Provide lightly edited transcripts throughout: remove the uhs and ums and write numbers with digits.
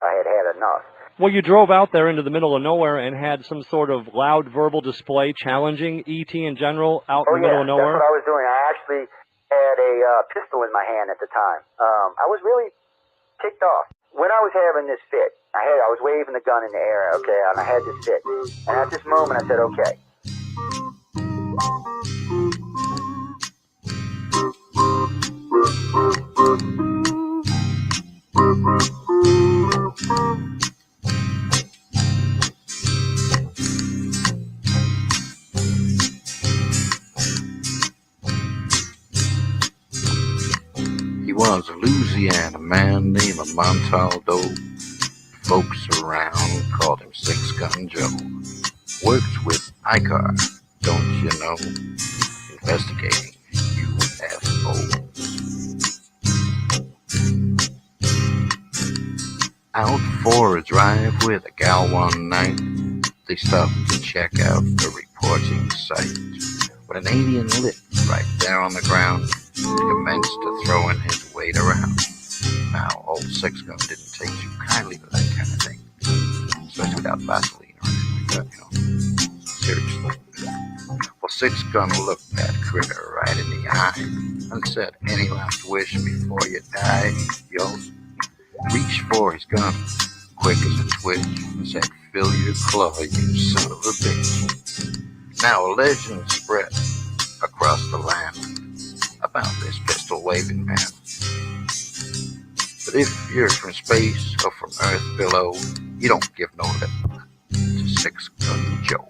I had had enough. Well, you drove out there into the middle of nowhere and had some sort of loud verbal display challenging ET in general out in the middle of nowhere? That's what I was doing. I actually had a pistol in my hand at the time. I was really ticked off. When I was having this fit, I was waving the gun in the air, okay, and I had this fit. And at this moment, I said, okay. He was a Louisiana man named Montaldo. Folks around called him Six Gun Joe. Worked with ICAR, don't you know? Investigating UFOs. Out for a drive with a gal one night, they stopped to check out the reporting site. When an alien lit right there on the ground, he commenced to throwing his weight around. Now, old Six Gun didn't take too kindly to that kind of thing, especially without Vaseline or anything like that, you know. Seriously. Well, Six Gun looked that critter right in the eye and said, "Any last wish before you die, yo?" Reached for his gun, quick as a twitch, and said, "Fill your claw, you son of a bitch." Now a legend spread across the land about this pistol-waving man. But if you're from space or from Earth below, you don't give no lip to Six Gun Joe.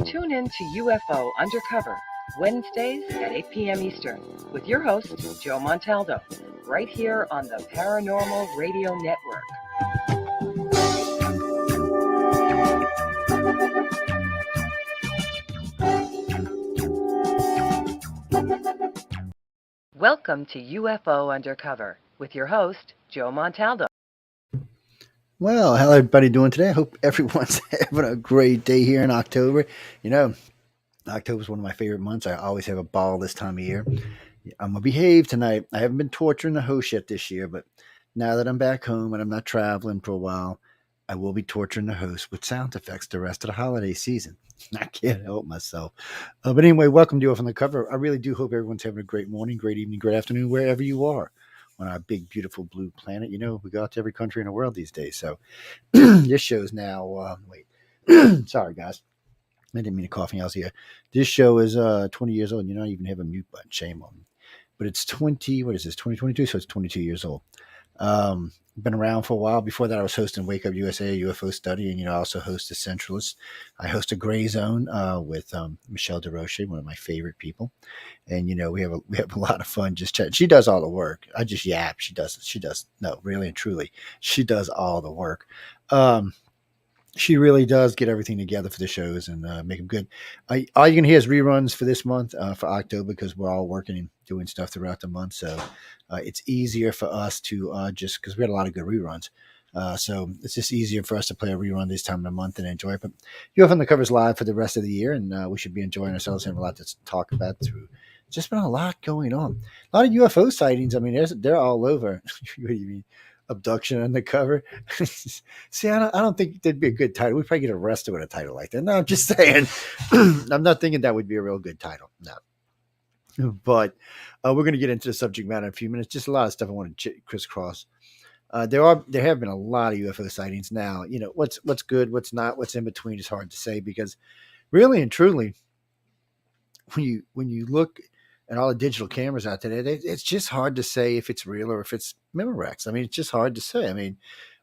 Tune in to UFO Undercover, Wednesdays at 8 p.m. Eastern, with your host, Joe Montaldo, right here on the Paranormal Radio Network. Welcome to UFO Undercover, with your host, Joe Montaldo. Well, how everybody doing today? I hope everyone's having a great day here in October. You know, October is one of my favorite months. I always have a ball this time of year. I'm going to behave tonight. I haven't been torturing the host yet this year, but now that I'm back home and I'm not traveling for a while, I will be torturing the host with sound effects the rest of the holiday season. I can't help myself. But anyway, welcome to UFO Undercover. I really do hope everyone's having a great morning, great evening, great afternoon, wherever you are on our big, beautiful blue planet. You know, we go out to every country in the world these days. So this show's now, sorry, guys. I didn't mean to cough in here. This show is 20 years old, and you don't even have a mute button. Shame on me. But it's 2022? So it's 22 years old. Been around for a while. Before that, I was hosting Wake Up USA, UFO Study, and, you know, I also host The Centralist. I host a Gray Zone with Michelle DeRoche, one of my favorite people. And, you know, we have a lot of fun just chatting. She does all the work. I just yap. She does. No, really and truly, she does all the work. She really does get everything together for the shows and make them good. All you can hear is reruns for this month, for October, because we're all working and doing stuff throughout the month. So it's easier for us to just, because we had a lot of good reruns. So it's just easier for us to play a rerun this time of the month and enjoy it. But UFO Undercover's live for the rest of the year, and we should be enjoying ourselves and have a lot to talk about through. Just been a lot going on. A lot of UFO sightings. I mean, they're all over. What do you mean? Abduction Undercover. See, I don't think that'd be a good title. We'd probably get arrested with a title like that. No, I'm just saying. I'm not thinking that would be a real good title. No. But we're going to get into the subject matter in a few minutes. Just a lot of stuff I want to crisscross. There have been a lot of UFO sightings now. You know, what's good, what's not, what's in between is hard to say, because really and truly, when you look and all the digital cameras out there, it's just hard to say if it's real or if it's Memorex. I mean, it's just hard to say. I mean,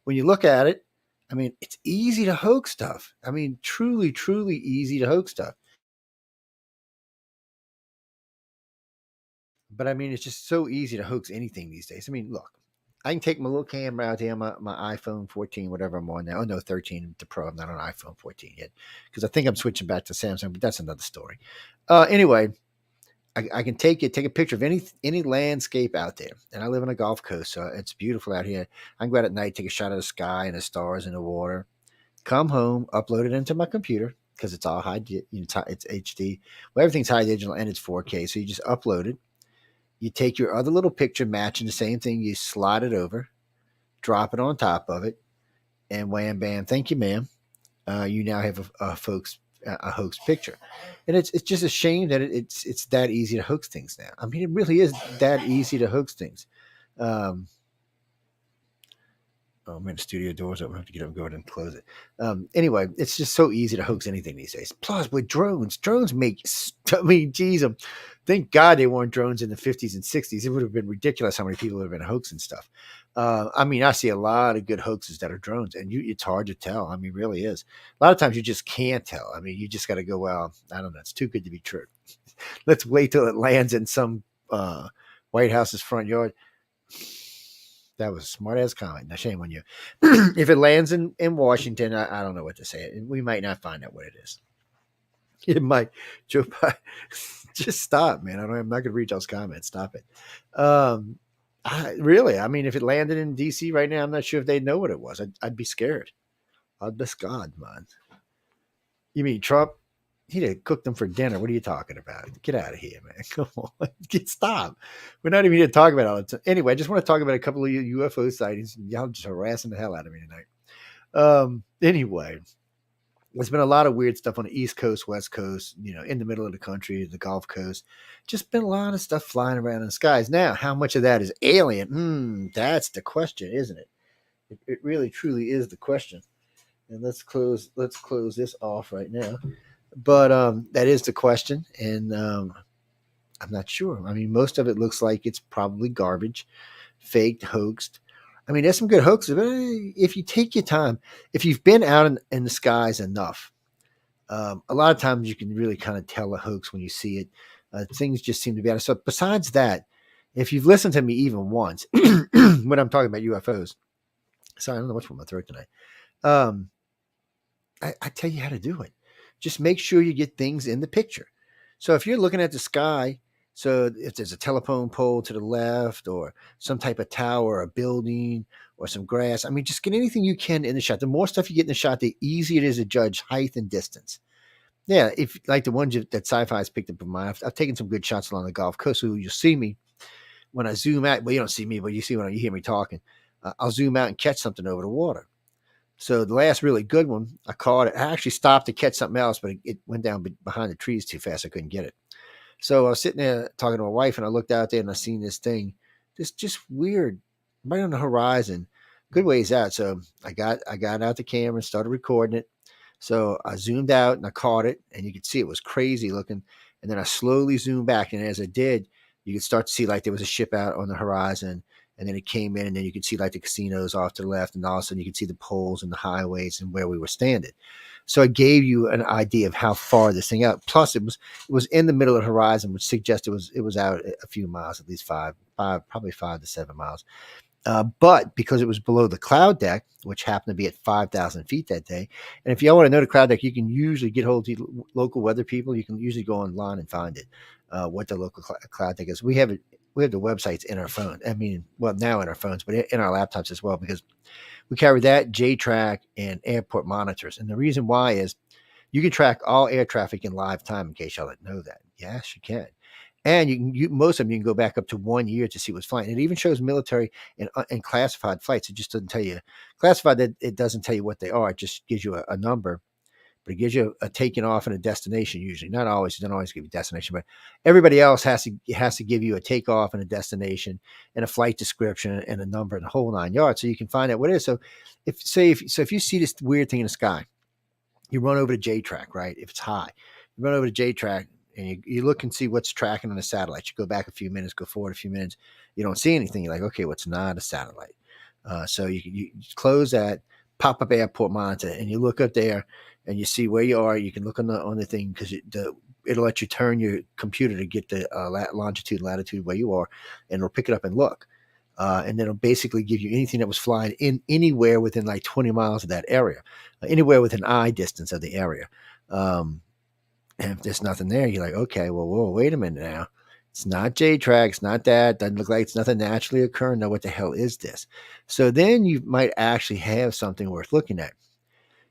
when you look at it, I mean, it's easy to hoax stuff. I mean, truly, truly easy to hoax stuff. But I mean, it's just so easy to hoax anything these days. I mean, look, I can take my little camera out here, my iPhone 14, whatever I'm on now. Oh, no, 13 the Pro. I'm not on iPhone 14 yet because I think I'm switching back to Samsung, but that's another story. Anyway, I can take a picture of any landscape out there. And I live on a Gulf Coast, so it's beautiful out here. I can go out at night, take a shot of the sky and the stars and the water, come home, upload it into my computer because it's all high, it's HD. Well, everything's high digital and it's 4K. So you just upload it. You take your other little picture matching the same thing, you slide it over, drop it on top of it, and wham bam, thank you, ma'am. You now have a hoax picture, and it's just a shame that it's that easy to hoax things now. I mean, it really is that easy to hoax things. Oh man, the studio door's open. I have to get up and go ahead and close it. Anyway, it's just so easy to hoax anything these days. Plus, with drones make. I mean, geez, thank God they weren't drones in the 50s and 60s. It would have been ridiculous how many people would have been hoaxing stuff. I mean, I see a lot of good hoaxes that are drones, and it's hard to tell. I mean, it really is. A lot of times you just can't tell. I mean, you just got to go, well, I don't know. It's too good to be true. Let's wait till it lands in some White House's front yard. That was a smart ass comment. Now, shame on you. If it lands in Washington, I don't know what to say. We might not find out what it is. It might. Joe Biden, just stop, man. I'm not going to read those comments. Stop it. Really, I mean, if it landed in D.C. right now, I'm not sure if they'd know what it was. I'd be scared. I'd be God, man. You mean Trump? He'd have cooked them for dinner. What are you talking about? Get out of here, man. Come on. Stop. We're not even here to talk about all the time. Anyway, I just want to talk about a couple of UFO sightings. Y'all just harassing the hell out of me tonight. Anyway, there's been a lot of weird stuff on the East Coast, West Coast, in the middle of the country, the Gulf Coast. Just been a lot of stuff flying around in the skies. Now, how much of that is alien? That's the question, isn't it? It really, truly is the question. And let's close this off right now. But that is the question, and I'm not sure. I mean, most of it looks like it's probably garbage, faked, hoaxed. I mean, there's some good hoaxes, but if you take your time, if you've been out in the skies enough, a lot of times you can really kind of tell a hoax when you see it. Things just seem to be out of. So besides that, if you've listened to me even once, when I'm talking about UFOs, sorry, I don't know what's with my throat tonight. I tell you how to do it. Just make sure you get things in the picture. So if you're looking at the sky, so if there's a telephone pole to the left or some type of tower, a building or some grass, I mean, just get anything you can in the shot. The more stuff you get in the shot, the easier it is to judge height and distance. Yeah, if like the ones that Sci-Fi has picked up of mine, I've taken some good shots along the Gulf Coast. So you'll see me when I zoom out. Well, you don't see me, but you see when you hear me talking. I'll zoom out and catch something over the water. So the last really good one, I caught it. I actually stopped to catch something else, but it went down behind the trees too fast. I couldn't get it. So I was sitting there talking to my wife, and I looked out there and I seen this thing, just weird, right on the horizon, good ways out. So I got out the camera and started recording it. So I zoomed out and I caught it, and you could see it was crazy looking. And then I slowly zoomed back, and as I did, you could start to see like there was a ship out on the horizon. And then it came in, and then you could see like the casinos off to the left, and all of a sudden you could see the poles and the highways and where we were standing. So it gave you an idea of how far this thing out. Plus, it was in the middle of the horizon, which suggests it was out a few miles, at least probably 5 to 7 miles. But because it was below the cloud deck, which happened to be at 5,000 feet that day, and if you all want to know the cloud deck, you can usually get hold of local weather people. You can usually go online and find it, what the local cloud deck is. We have the websites in our phone. I mean, well, now in our phones, but in our laptops as well, because we carry that, JTrack, and airport monitors. And the reason why is you can track all air traffic in live time, in case y'all didn't know that. Yes, you can. And most of them, you can go back up to 1 year to see what's flying. It even shows military and classified flights. It just doesn't tell you classified. It doesn't tell you what they are. It just gives you a number, but it gives you a taking off and a destination. Usually, not always. It doesn't always give you a destination, but everybody else has to give you a takeoff and a destination and a flight description and a number and the whole 9 yards, so you can find out what it is. So if you see this weird thing in the sky, you run over to JTrack, right? If it's high, you run over to JTrack. And you look and see what's tracking on the satellite. You go back a few minutes, go forward a few minutes. You don't see anything. You're like, okay, what's not a satellite? So you close that, pop-up airport monitor, and you look up there and you see where you are. You can look on the thing because it'll let you turn your computer to get the longitude, latitude where you are, and it'll pick it up and look. And then it'll basically give you anything that was flying in anywhere within like 20 miles of that area, anywhere within eye distance of the area. And if there's nothing there, you're like, okay, well, whoa, wait a minute now. It's not J-track. It's not that. Doesn't look like it's nothing naturally occurring. Now, what the hell is this? So then you might actually have something worth looking at.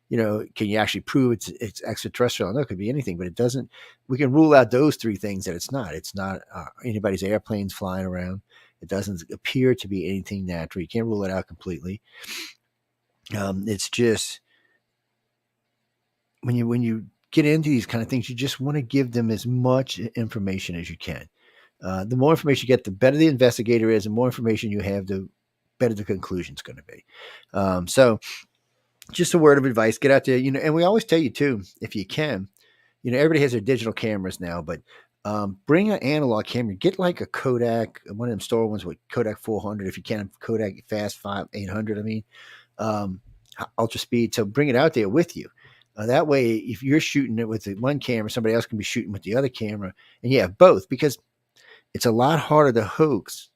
Can you actually prove it's extraterrestrial? No, it could be anything, but it doesn't. We can rule out those three things that it's not. It's not anybody's airplanes flying around. It doesn't appear to be anything natural. You can't rule it out completely. It's just when you get into these kind of things, you just want to give them as much information as you can. The more information you get, the better the investigator is. The more information you have, the better the conclusion is going to be. So just a word of advice, get out there, and we always tell you too, if you can, everybody has their digital cameras now, but bring an analog camera, get like a Kodak, one of them store ones with Kodak 400, if you can, Kodak Fast 800, ultra speed. So bring it out there with you. That way, if you're shooting it with the one camera, somebody else can be shooting with the other camera, and you have both, because it's a lot harder to hoax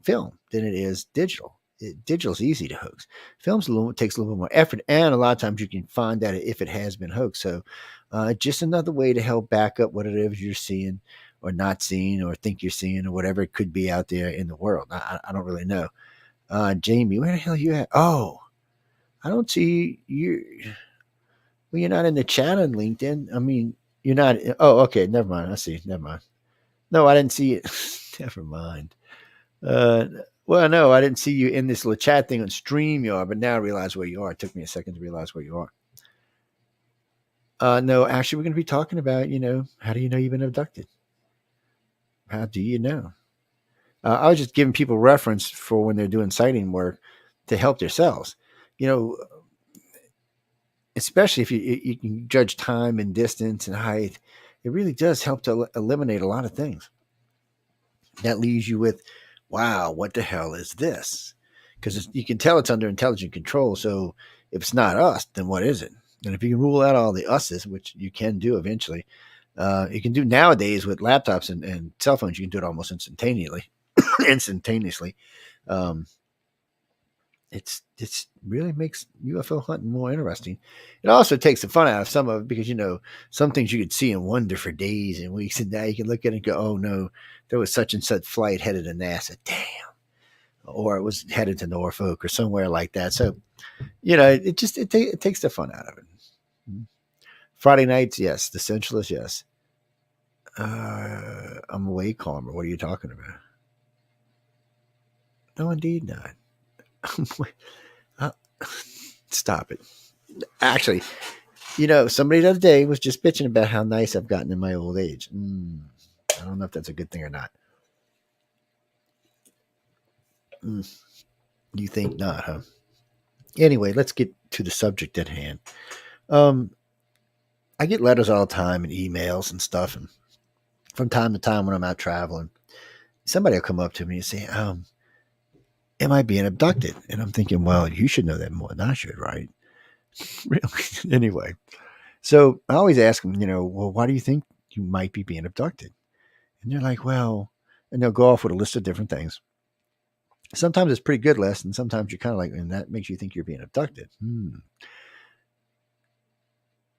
film than it is digital. Digital is easy to hoax. Films takes a little bit more effort, and a lot of times you can find out if it has been hoaxed. So just another way to help back up what it is you're seeing or not seeing or think you're seeing or whatever it could be out there in the world. I don't really know. Jamie, where the hell are you at? Oh, I don't see you. Well, you're not in the chat on LinkedIn. You're not. Oh, okay. Never mind. I see. Never mind. No, I didn't see it. Never mind. Well, no, I didn't see you in this little chat thing on StreamYard, but now I realize where you are. It took me a second to realize where you are. No, actually, we're going to be talking about, how do you know you've been abducted? How do you know? I was just giving people reference for when they're doing sighting work to help themselves. Especially if you can judge time and distance and height, it really does help to eliminate a lot of things. That leaves you with, wow, what the hell is this? Because you can tell it's under intelligent control. So if it's not us, then what is it? And if you can rule out all the us's, which you can do eventually, you can do nowadays with laptops and cell phones, you can do it almost instantaneously. It's really makes UFO hunting more interesting. It also takes the fun out of some of it because, some things you could see and wonder for days and weeks, and now you can look at it and go, oh no, there was such and such flight headed to NASA. Damn. Or it was headed to Norfolk or somewhere like that. So, it takes the fun out of it. Friday nights, yes. The Centralist, yes. I'm way calmer. What are you talking about? No, indeed not. Stop it. Actually, somebody the other day was just bitching about how nice I've gotten in my old age. I don't know if that's a good thing or not. You think not, huh? Anyway, let's get to the subject at hand. I get letters all the time and emails and stuff, and from time to time when I'm out traveling, somebody will come up to me and say, am I being abducted? And I'm thinking, well, you should know that more than I should, right? Really? Anyway, so I always ask them, well, why do you think you might be being abducted? And they're like, well, and they'll go off with a list of different things. Sometimes it's a pretty good list, and sometimes you're kind of like, and that makes you think you're being abducted.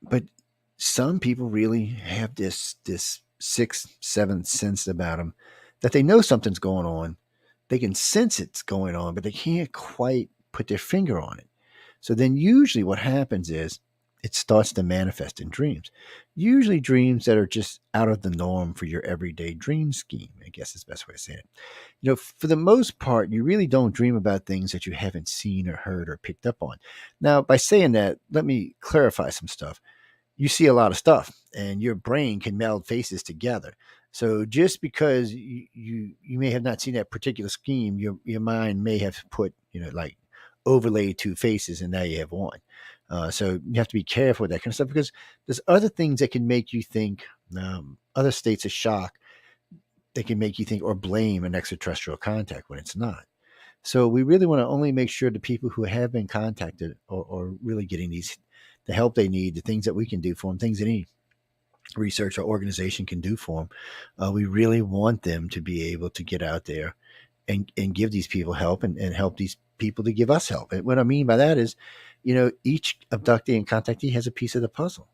But some people really have this sixth, seventh sense about them that they know something's going on. They can sense it's going on, but they can't quite put their finger on it. So then usually what happens is it starts to manifest in dreams. Usually dreams that are just out of the norm for your everyday dream scheme, I guess is the best way to say it. For the most part, you really don't dream about things that you haven't seen or heard or picked up on. Now, by saying that, let me clarify some stuff. You see a lot of stuff, and your brain can meld faces together. So just because you may have not seen that particular scheme, your mind may have put, like overlaid two faces, and now you have one. So you have to be careful with that kind of stuff because there's other things that can make you think, other states of shock that can make you think or blame an extraterrestrial contact when it's not. So we really want to only make sure the people who have been contacted are really getting the help they need, the things that we can do for them, things any research or organization can do for them. We really want them to be able to get out there and give these people help and help these people to give us help. And what I mean by that is, each abductee and contactee has a piece of the puzzle.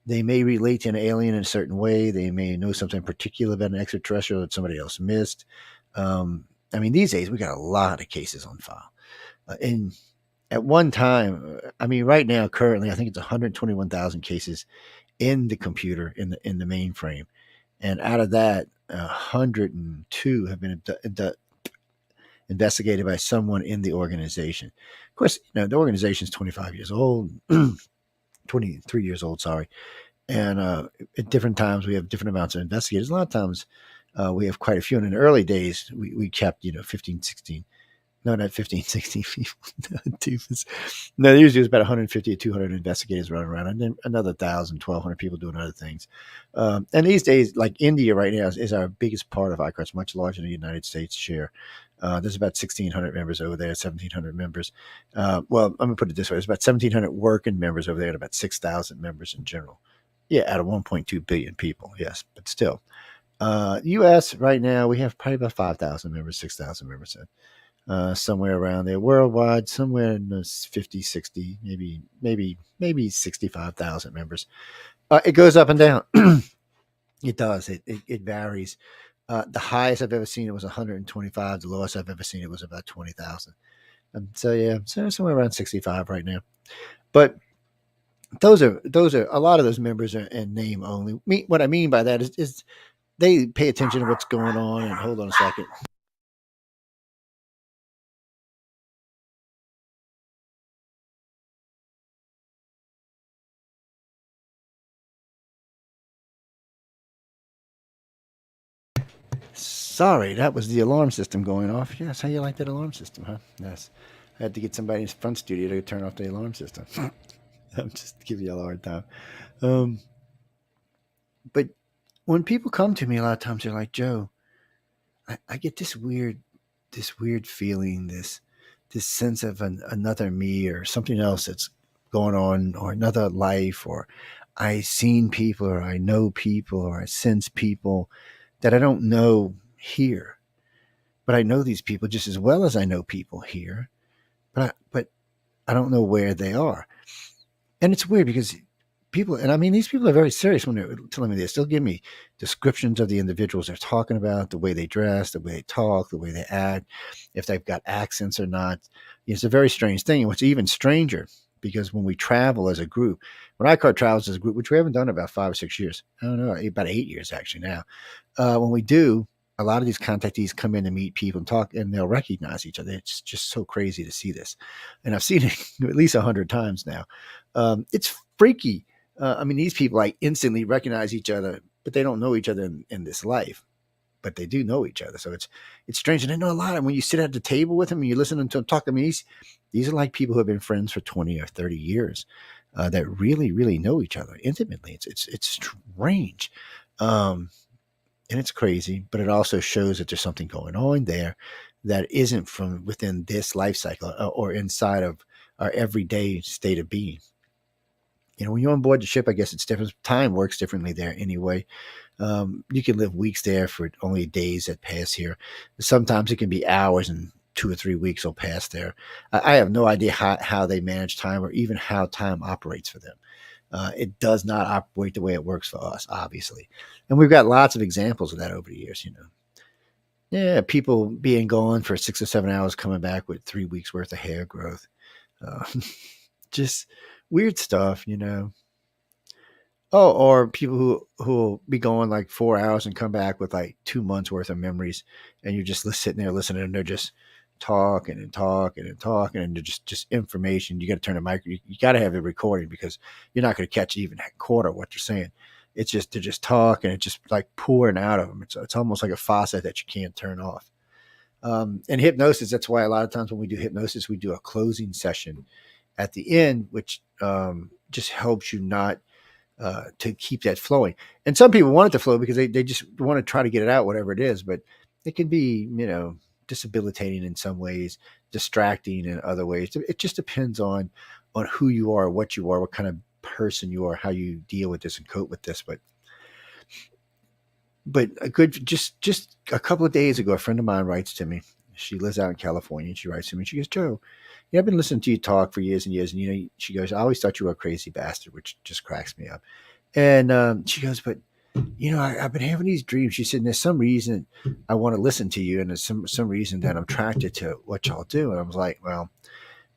They may relate to an alien in a certain way. They may know something particular about an extraterrestrial that somebody else missed. These days we got a lot of cases on file. And at one time, right now, currently, I think it's 121,000 cases in the computer in the mainframe, and out of that, 102 have been investigated by someone in the organization. Of course, the organization is 25 years old, 23 years old, sorry. And at different times, we have different amounts of investigators. A lot of times, we have quite a few. And in the early days, we kept, 15, 16. No, not 15, 16 people. No, usually it was about 150 to 200 investigators running around, and then another 1,000, 1,200 people doing other things. And these days, like India right now is our biggest part of ICAR. It's much larger than the United States share. There's about 1,600 members over there, 1,700 members. Well, I'm going to put it this way. There's about 1,700 working members over there and about 6,000 members in general. Yeah, out of 1.2 billion people, yes, but still. U.S. right now, we have probably about 5,000 members, 6,000 members. Somewhere around there. Worldwide, somewhere in the 50, 60, maybe 65,000 members. It goes up and down. It does. It varies. The highest I've ever seen it was 125. The lowest I've ever seen it was about 20,000. So somewhere around 65 right now. But those are a lot of those members are in name only. What I mean by that is they pay attention to what's going on. And hold on a second. Sorry, that was the alarm system going off. Yes, how you like that alarm system, huh? Yes. I had to get somebody in the front studio to turn off the alarm system. I'm just giving you a hard time. But when people come to me, a lot of times they're like, Joe, I get this weird feeling, this sense of another me or something else that's going on, or another life, or I seen people, or I know people, or I sense people that I don't know here, but I know these people just as well as I know people here, but I don't know where they are. And it's weird because people, and these people are very serious when they're telling me this. They'll give me descriptions of the individuals they're talking about, the way they dress, the way they talk, the way they act, if they've got accents or not. It's a very strange thing. And what's even stranger, because when we travel as a group, when ICAR travels as a group, which we haven't done in about 5 or 6 years, I don't know, about 8 years actually now. When we do, a lot of these contactees come in to meet people and talk, and they'll recognize each other. It's just so crazy to see this. And I've seen it at least 100 times now. It's freaky. These people like instantly recognize each other, but they don't know each other in this life, but they do know each other. So it's strange. And I know a lot. And when you sit at the table with them and you listen to them talk, these are like people who have been friends for 20 or 30 years that really, really know each other intimately. It's strange. And it's crazy, but it also shows that there's something going on there that isn't from within this life cycle or inside of our everyday state of being. When you're on board the ship, I guess it's different. Time works differently there anyway. You can live weeks there for only days that pass here. Sometimes it can be hours, and 2 or 3 weeks will pass there. I have no idea how they manage time or even how time operates for them. It does not operate the way it works for us, obviously. And we've got lots of examples of that over the years, Yeah, people being gone for 6 or 7 hours, coming back with 3 weeks worth of hair growth. Just weird stuff, Oh, or people who will be gone like 4 hours and come back with like 2 months worth of memories, and you're just sitting there listening, and they're just talking and talking and talking, and they're just information. You got to turn the mic. You got to have it recording because you're not going to catch even a quarter of what they're saying. It's just they're just talking. It's just like pouring out of them. It's almost like a faucet that you can't turn off. And hypnosis. That's why a lot of times when we do hypnosis, we do a closing session at the end, which just helps you not to keep that flowing. And some people want it to flow because they just want to try to get it out, whatever it is. But it can be, disabilitating in some ways, distracting in other ways. It just depends on who you are, what you are, what kind of person you are, how you deal with this and cope with this. But a good just a couple of days ago, a friend of mine writes to me. She lives out in California, and she writes to me. She goes, Joe, I've been listening to you talk for years and years, and she goes, I always thought you were a crazy bastard, which just cracks me up. And she goes, but I've been having these dreams. She said, and there's some reason I want to listen to you, and there's some reason that I'm attracted to what y'all do. And I was like, well,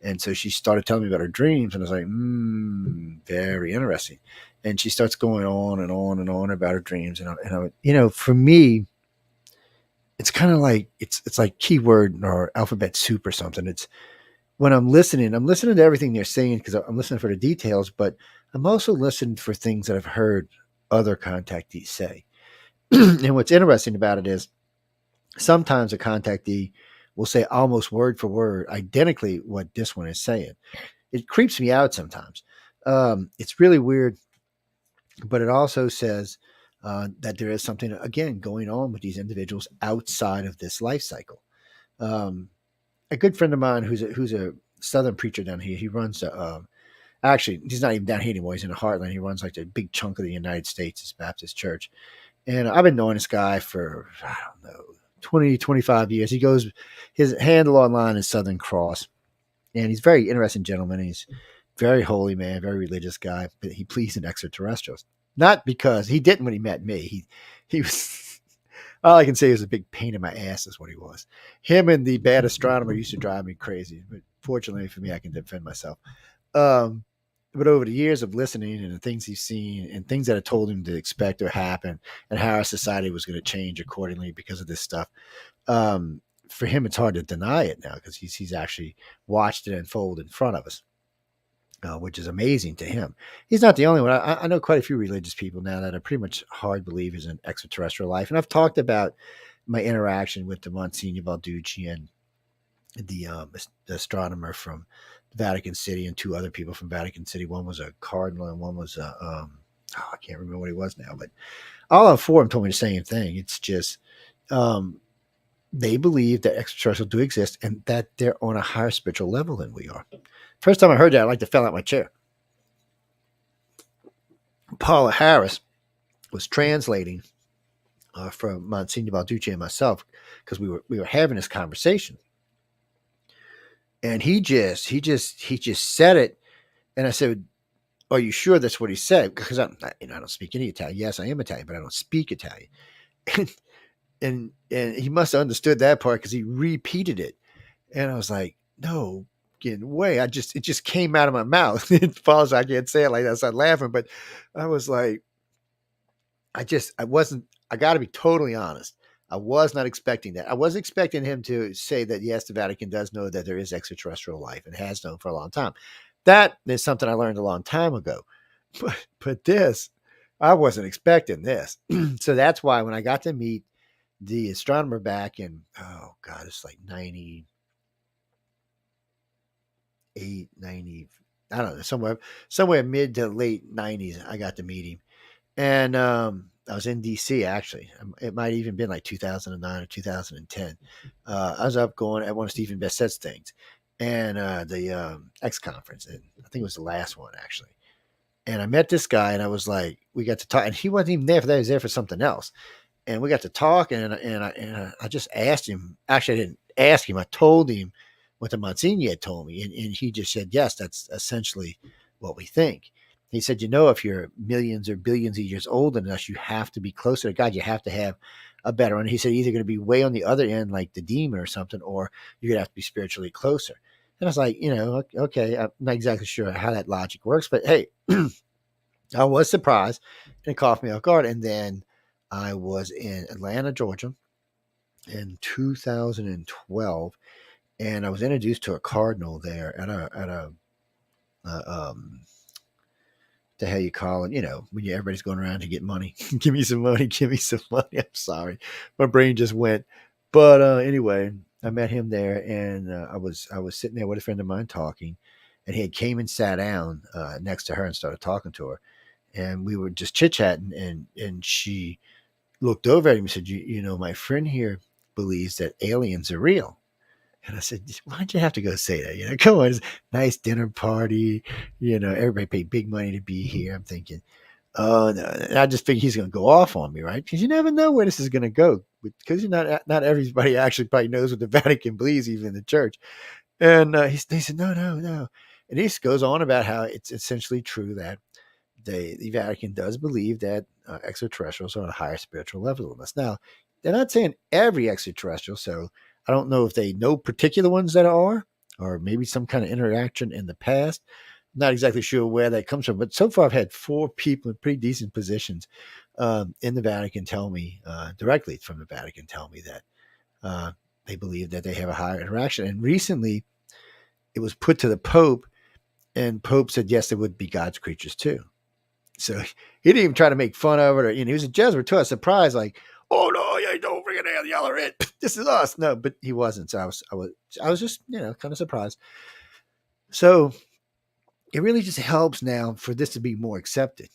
and so she started telling me about her dreams, and I was like, very interesting. And she starts going on and on and on about her dreams, and I for me, it's kind of like it's like keyword or alphabet soup or something. It's when I'm listening to everything they're saying because I'm listening for the details, but I'm also listening for things that I've heard other contactees say. And what's interesting about it is sometimes a contactee will say almost word for word, identically what this one is saying. It creeps me out sometimes. It's really weird, but it also says that there is something, again, going on with these individuals outside of this life cycle. A good friend of mine who's a Southern preacher down here, he runs actually, he's not even down here anymore. He's in the heartland. He runs like the big chunk of the United States, this Baptist church. And I've been knowing this guy for, I don't know, 20, 25 years. He goes, his handle online is Southern Cross. And he's a very interesting gentleman. He's very holy man, very religious guy, but he believes in extraterrestrials. Not because he didn't when he met me. He was, all I can say is a big pain in my ass is what he was. Him and the bad astronomer used to drive me crazy. But fortunately for me, I can defend myself. But over the years of listening and the things he's seen and things that I told him to expect or happen and how our society was going to change accordingly because of this stuff, for him, it's hard to deny it now because he's actually watched it unfold in front of us, which is amazing to him. He's not the only one. I know quite a few religious people now that are pretty much hard believers in extraterrestrial life. And I've talked about my interaction with the Monsignor Balducci and the astronomer from Vatican City and two other people from Vatican City. One was a cardinal and one was I can't remember what he was now, but all four of them told me the same thing. It's just they believe that extraterrestrials do exist and that they're on a higher spiritual level than we are. First time I heard that, I like to fell out my chair. Paula Harris was translating from Monsignor Balducci and myself because we were having this conversation. And he just said it, and I said, "Are you sure that's what he said?" Because I don't speak any Italian. Yes, I am Italian, but I don't speak Italian. And he must have understood that part because he repeated it, and I was like, "No, get away!" It just came out of my mouth. It falls. I can't say it like that. I started laughing, but I was like, I wasn't. I got to be totally honest. I was not expecting that. I was expecting him to say that, yes, the Vatican does know that there is extraterrestrial life and has known for a long time. That is something I learned a long time ago. But this, I wasn't expecting this. So that's why when I got to meet the astronomer back in, oh God, it's like 98, 90, I don't know, somewhere mid to late 90s, I got to meet him. And I was in DC actually. It might even been like 2009 or 2010. I was up going at one of Stephen Besset's things, and the X conference, and I think it was the last one actually. And I met this guy, and I was like, we got to talk, and he wasn't even there for that; he was there for something else. And we got to talk, and I just asked him. Actually, I didn't ask him. I told him what the Monsignor had told me, and he just said, "Yes, that's essentially what we think." He said, if you're millions or billions of years older than us, you have to be closer to God. You have to have a better one. He said, either going to be way on the other end, like the demon or something, or you're going to have to be spiritually closer. And I was like, okay, I'm not exactly sure how that logic works, but hey, I was surprised and it caught me off guard. And then I was in Atlanta, Georgia in 2012, and I was introduced to a cardinal there at a the hell you call it, when everybody's going around to get money. Give me some money. Give me some money. I'm sorry. My brain just went. But anyway, I met him there, and I was sitting there with a friend of mine talking, and he had came and sat down next to her and started talking to her. And we were just chit-chatting, and she looked over at him and said, my friend here believes that aliens are real. And I said, why'd you have to go say that? Come on, it's a nice dinner party. Everybody paid big money to be here. I'm thinking, oh no. And I just figured he's going to go off on me, right? Because you never know where this is going to go. Because not everybody actually probably knows what the Vatican believes, even in the church. And he said, no, no, no. And he goes on about how it's essentially true that the Vatican does believe that extraterrestrials are on a higher spiritual level than us. Now, they're not saying every extraterrestrial, so I don't know if they know particular ones that are, or maybe some kind of interaction in the past. Not exactly sure where that comes from, but so far I've had 4 people in pretty decent positions in the Vatican tell me, directly from the Vatican, tell me that they believe that they have a higher interaction. And recently it was put to the Pope, and Pope said, yes, they would be God's creatures too. So he didn't even try to make fun of it, or he was a Jesuit too. I was surprised, like, oh no, yeah, don't freaking yell at it. This is us. No, but he wasn't. So I was just kind of surprised. So it really just helps now for this to be more accepted.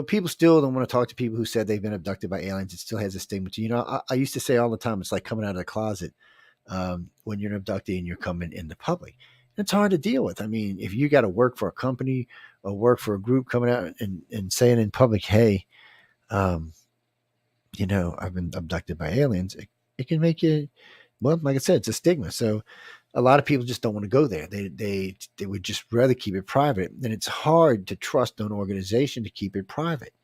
People still don't want to talk to people who said they've been abducted by aliens. It still has a stigma. I used to say all the time, it's like coming out of the closet when you're an abductee and you're coming in the public. It's hard to deal with. I mean, if you got to work for a company or work for a group coming out and saying in public, hey, I've been abducted by aliens, it can make you, well, like I said, it's a stigma. So a lot of people just don't want to go there. They would just rather keep it private. And it's hard to trust an organization to keep it private.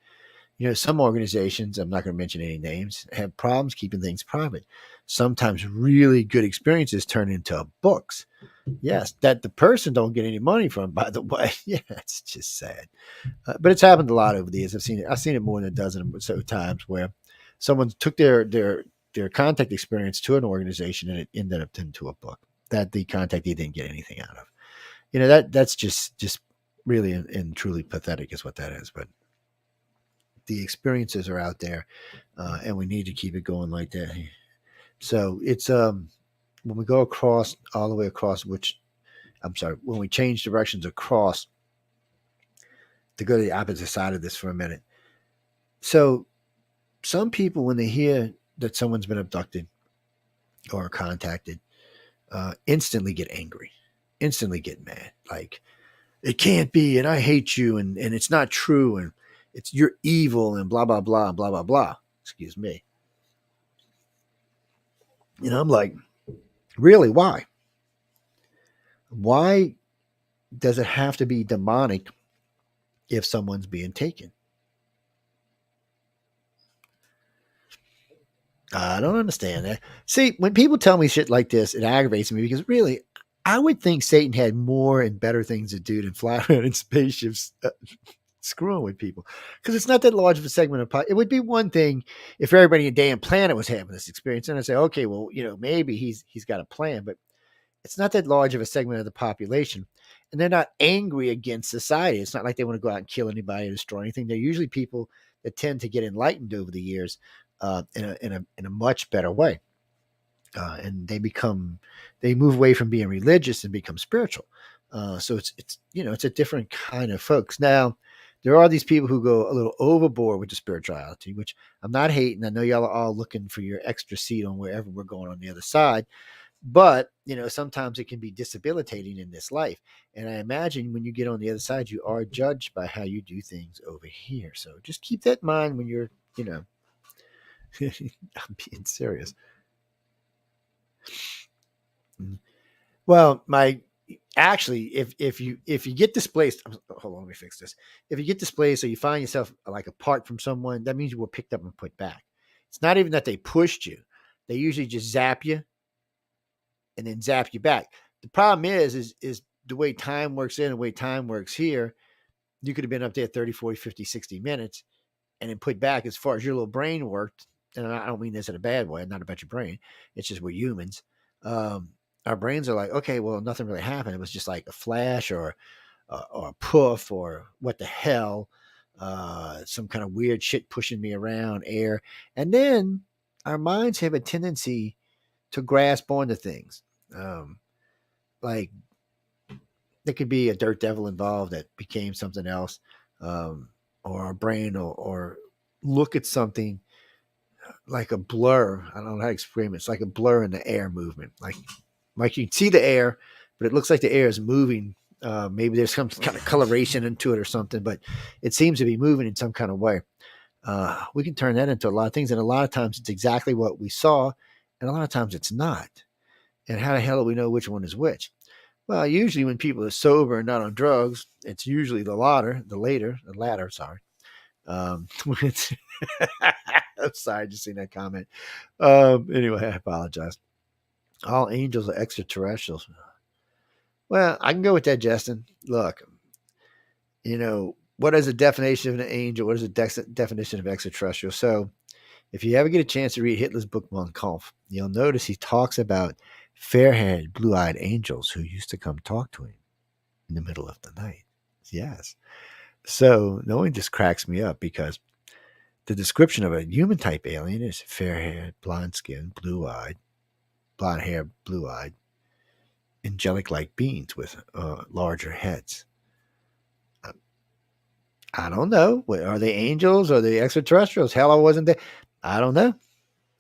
Some organizations, I'm not going to mention any names, have problems keeping things private. Sometimes really good experiences turn into books. Yes, that the person don't get any money from, by the way. Yeah, it's just sad. But it's happened a lot over the years. I've seen it more than a dozen or so times where someone took their contact experience to an organization and it ended up into a book that the contactee didn't get anything out of. That's just really and truly pathetic is what that is. But the experiences are out there, and we need to keep it going like that. So it's when we go across all the way across, when we change directions across to go to the opposite side of this for a minute. So some people, when they hear that someone's been abducted or contacted, instantly get angry, instantly get mad. Like, it can't be, and I hate you, and it's not true, and you're evil, and blah, blah, blah, blah, blah, blah. Excuse me. I'm like, really, why? Why does it have to be demonic if someone's being taken? I don't understand that. See, when people tell me shit like this, it aggravates me because really, I would think Satan had more and better things to do than fly around in spaceships screwing with people. Because it's not that large of a segment of it would be one thing if everybody in the damn planet was having this experience. And I say, okay, well, maybe he's got a plan, but it's not that large of a segment of the population. And they're not angry against society. It's not like they want to go out and kill anybody or destroy anything. They're usually people that tend to get enlightened over the years in a much better way. And they move away from being religious and become spiritual. So it's a different kind of folks. Now, there are these people who go a little overboard with the spirituality, which I'm not hating. I know y'all are all looking for your extra seat on wherever we're going on the other side. But, sometimes it can be debilitating in this life. And I imagine when you get on the other side, you are judged by how you do things over here. So just keep that in mind when you're, I'm being serious. Well, if you get displaced, hold on, let me fix this. If you get displaced or you find yourself like apart from someone, that means you were picked up and put back. It's not even that they pushed you. They usually just zap you and then zap you back. The problem is the way time works in and the way time works here. You could have been up there 30, 40, 50, 60 minutes and then put back as far as your little brain worked. And I don't mean this in a bad way, not about your brain. It's just we're humans. Our brains are like, okay, well, nothing really happened. It was just like a flash or a poof or what the hell, some kind of weird shit pushing me around, air. And then our minds have a tendency to grasp onto things. Like there could be a dirt devil involved that became something else, or our brain or look at something like a blur. I don't know how to explain it. It's like a blur in the air movement. Like you can see the air, but it looks like the air is moving. Maybe there's some kind of coloration into it or something, but it seems to be moving in some kind of way. We can turn that into a lot of things, and a lot of times it's exactly what we saw, and a lot of times it's not. And how the hell do we know which one is which? Well, usually when people are sober and not on drugs, it's usually the latter. Sorry. I'm sorry, just seen that comment. Anyway, I apologize. All angels are extraterrestrials. Well, I can go with that, Justin. Look, what is the definition of an angel? What is the definition of extraterrestrial? So, if you ever get a chance to read Hitler's book, Mein Kampf, you'll notice he talks about fair-haired, blue-eyed angels who used to come talk to him in the middle of the night. Yes. So, knowing this cracks me up because the description of a human-type alien is fair-haired, blonde-skinned, blue-eyed, blonde hair, blue-eyed, angelic-like beings with larger heads. I don't know. Are they angels? Are they extraterrestrials? Hell, I wasn't there. I don't know.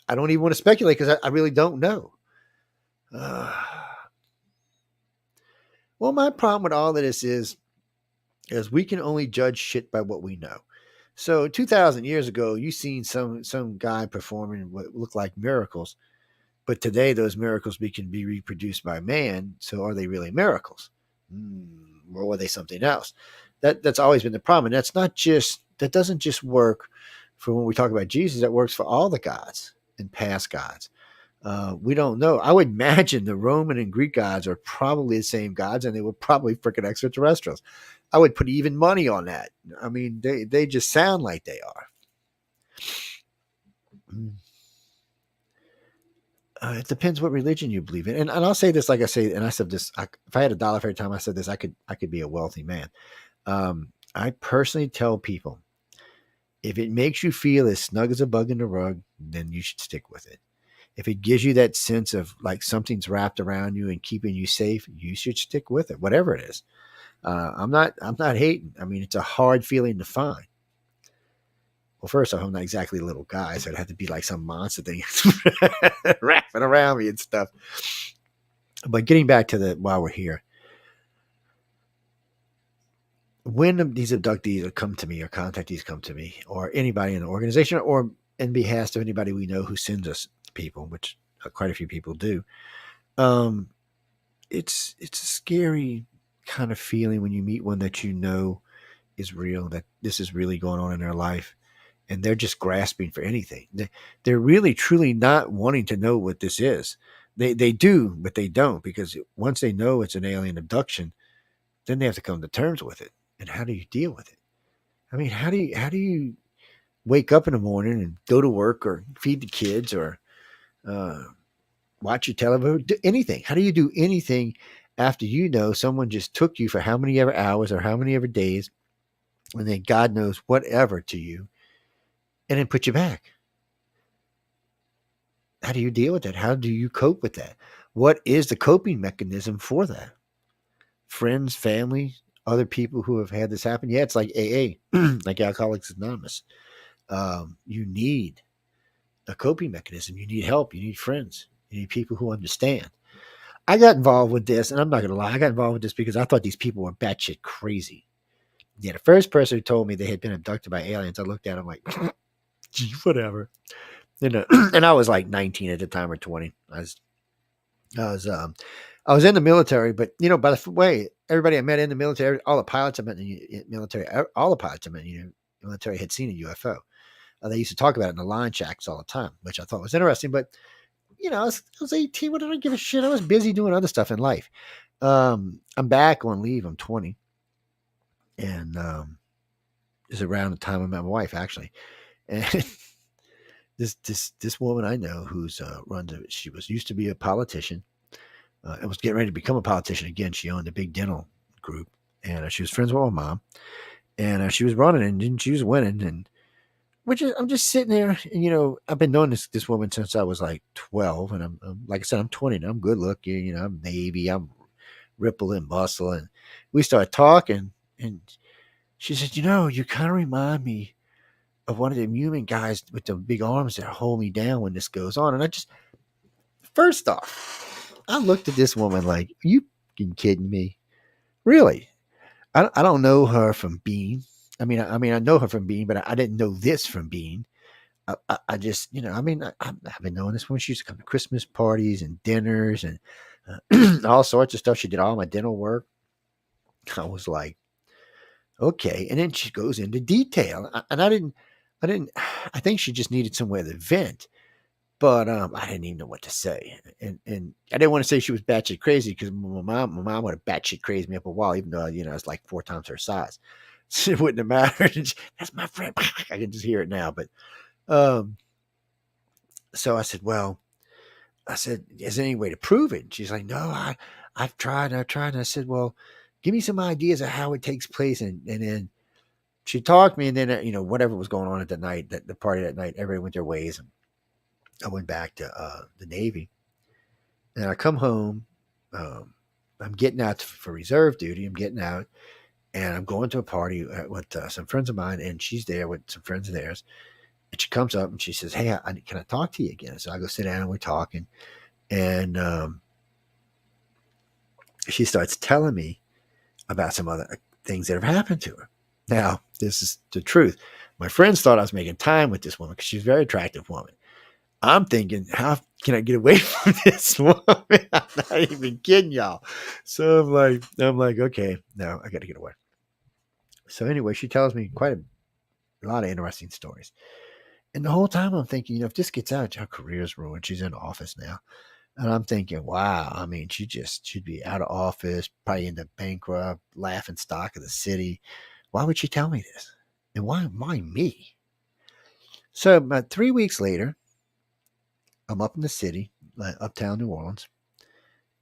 I don't even want to speculate because I really don't know. Well, my problem with all of this is we can only judge shit by what we know. So 2,000 years ago, you seen some guy performing what looked like miracles, but today those miracles can be reproduced by man. So are they really miracles? Or were they something else? That's always been the problem. And that doesn't just work for when we talk about Jesus. That works for all the gods and past gods. We don't know. I would imagine the Roman and Greek gods are probably the same gods, and they were probably freaking extraterrestrials. I would put even money on that. I mean, they just sound like they are. It depends what religion you believe in. And I'll say this, like I say, and I said this, if I had $1 for every time I said this, I could be a wealthy man. I personally tell people, if it makes you feel as snug as a bug in the rug, then you should stick with it. If it gives you that sense of like something's wrapped around you and keeping you safe, you should stick with it, whatever it is. I'm not hating. I mean, it's a hard feeling to find. Well, first off, I'm not exactly a little guy, so it'd have to be like some monster thing wrapping around me and stuff. But getting back to while we're here, when these abductees come to me or contactees come to me or anybody in the organization or in behalf of anybody we know who sends us people, which quite a few people do, it's a scary kind of feeling when you meet one that you know is real, that this is really going on in their life, and they're just grasping for anything. They're really, truly not wanting to know what this is. They do, but they don't, because once they know it's an alien abduction, then they have to come to terms with it. And how do you deal with it? I mean, how do you wake up in the morning and go to work or feed the kids or watch your television, do anything? How do you do anything after you know someone just took you for how many ever hours or how many ever days, and then God knows whatever to you, and then put you back? How do you deal with that? How do you cope with that? What is the coping mechanism for that? Friends, family, other people who have had this happen. Yeah, it's like AA, like Alcoholics Anonymous. You need a coping mechanism. You need help. You need friends. You need people who understand. I got involved with this, and I'm not going to lie. I got involved with this because I thought these people were batshit crazy. Yeah, the first person who told me they had been abducted by aliens, I looked at them like, gee, whatever. And I was like 19 at the time or 20. I was in the military, but by the way, everybody I met in the military, all the pilots I met in the military, all the pilots I met in the military had seen a UFO. They used to talk about it in the line checks all the time, which I thought was interesting. But I was 18. What did I give a shit? I was busy doing other stuff in life. I'm back on leave. I'm 20, and it's around the time I met my wife, actually. And this woman I know who's she used to be a politician. And was getting ready to become a politician again. She owned a big dental group, and she was friends with my mom, and she was running, and she was winning, and I'm just sitting there, and I've been knowing this woman since I was like 12, and I'm like I said, I'm 20, and I'm good looking, I'm Navy, I'm ripple and bustle, and we started talking, and she said, you kind of remind me of one of the human guys with the big arms that hold me down when this goes on. And I just, first off, I looked at this woman like, are you fucking kidding me? Really? I don't know her from Bean. I know her from Bean, but I didn't know this from Bean. I just, I've been knowing this woman. She used to come to Christmas parties and dinners and all sorts of stuff. She did all my dental work. I was like, okay. And then she goes into detail. And I think she just needed somewhere to vent. But I didn't even know what to say. And I didn't want to say she was batshit crazy because my mom would have batshit crazy me up a wall, even though, it's like 4 times her size. So it wouldn't have mattered. That's my friend. I can just hear it now. But so I said, is there any way to prove it? And she's like, no, I've tried. And I said, well, give me some ideas of how it takes place. And then she talked me, and then, whatever was going on at the night, the party that night, everybody went their ways. And I went back to the Navy, and I come home. I'm getting out for reserve duty. I'm getting out, and I'm going to a party with some friends of mine, and she's there with some friends of theirs. And she comes up and she says, hey, can I talk to you again? So I go sit down and we're talking. And she starts telling me about some other things that have happened to her. Now, this is the truth. My friends thought I was making time with this woman because she's a very attractive woman. I'm thinking, how can I get away from this woman? I'm not even kidding y'all. So I'm like, okay, no, I got to get away. So anyway, she tells me quite a lot of interesting stories. And the whole time I'm thinking, if this gets out, her career's ruined. She's in office now. And I'm thinking, wow, she'd be out of office, probably end up bankrupt, laughing stock of the city. Why would she tell me this? And why me? So about 3 weeks later, I'm up in the city, uptown New Orleans.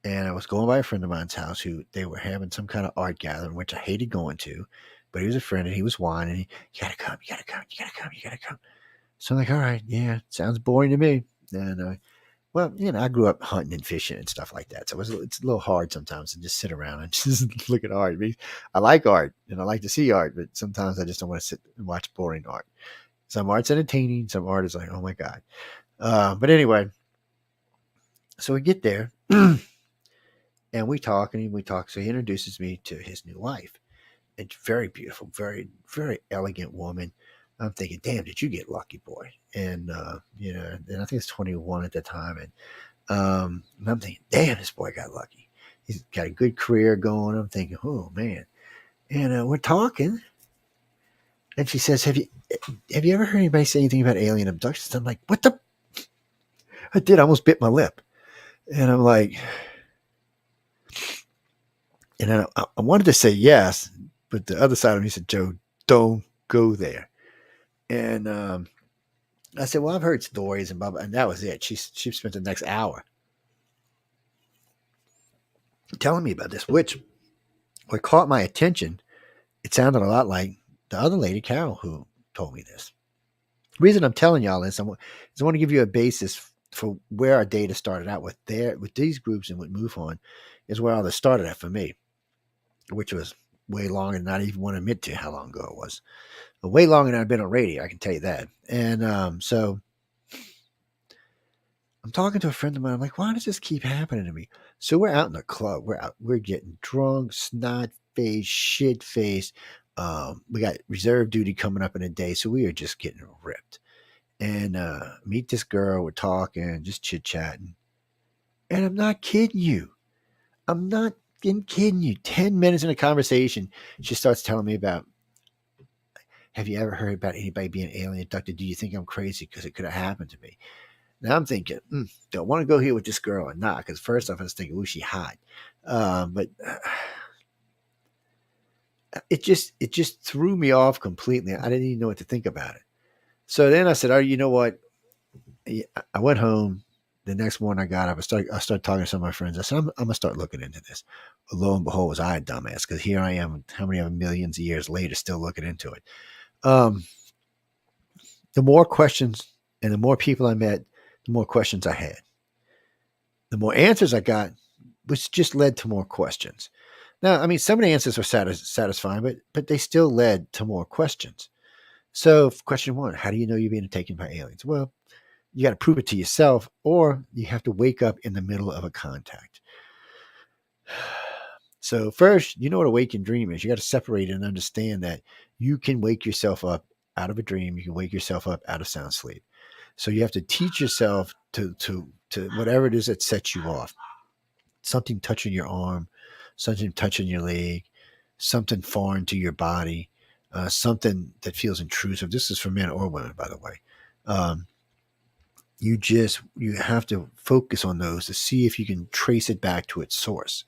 And I was going by a friend of mine's house who they were having some kind of art gathering, which I hated going to. But he was a friend and he was whining. You gotta come, you gotta come, you gotta come, you gotta come. So I'm like, all right, yeah, sounds boring to me. And I grew up hunting and fishing and stuff like that. So it's a little hard sometimes to just sit around and just look at art. I like art and I like to see art, but sometimes I just don't want to sit and watch boring art. Some art's entertaining, some art is like, oh my God. But anyway, so we get there and we talk. So he introduces me to his new wife. It's very beautiful, very, very elegant woman. I'm thinking, damn, did you get lucky, boy? And, and I think it's 21 at the time. And I'm thinking, damn, this boy got lucky. He's got a good career going. I'm thinking, oh, man. And we're talking. And she says, have you ever heard anybody say anything about alien abductions? I'm like, what the? I did. I almost bit my lip. And I'm like, and I wanted to say yes, but the other side of me said, Joe, don't go there. And I said, well, I've heard stories and blah, blah, and that was it. She spent the next hour telling me about this, which what caught my attention, it sounded a lot like the other lady, Carol, who told me this. The reason I'm telling y'all this, I want to give you a basis for where our data started out with these groups and with MUFON is where all this started at for me, which was way longer than I even want to admit to how long ago it was. Way longer than I've been on radio, I can tell you that. And so I'm talking to a friend of mine. I'm like, why does this keep happening to me? So we're out in the club. We're getting drunk, snot-faced, shit-faced. We got reserve duty coming up in a day, so we are just getting ripped. And meet this girl. We're talking, just chit-chatting. And I'm not kidding you. I'm not kidding you. 10 minutes in a conversation, she starts telling me about, have you ever heard about anybody being alien abducted? Do you think I'm crazy because it could have happened to me? Now I'm thinking, don't want to go here with this girl or not. Because first off, I was thinking, ooh, she hot. But it just threw me off completely. I didn't even know what to think about it. So then I said, oh, you know what? I went home. The next morning I got up. I started talking to some of my friends. I said, I'm going to start looking into this. Lo and behold, was I a dumbass? Because here I am, how many millions of years later, still looking into it. The more questions and the more people I met, the more questions I had. The more answers I got, which just led to more questions. Now, I mean, some of the answers were satisfying, but they still led to more questions. So, question one, how do you know you're being taken by aliens? Well, you got to prove it to yourself, or you have to wake up in the middle of a contact. So, first, you know what a waking dream is. You got to separate it and understand that you can wake yourself up out of a dream. You can wake yourself up out of sound sleep. So, you have to teach yourself to whatever it is that sets you off. Something touching your arm, something touching your leg, something foreign to your body, something that feels intrusive. This is for men or women, by the way. Um, you have to focus on those to see if you can trace it back to its source.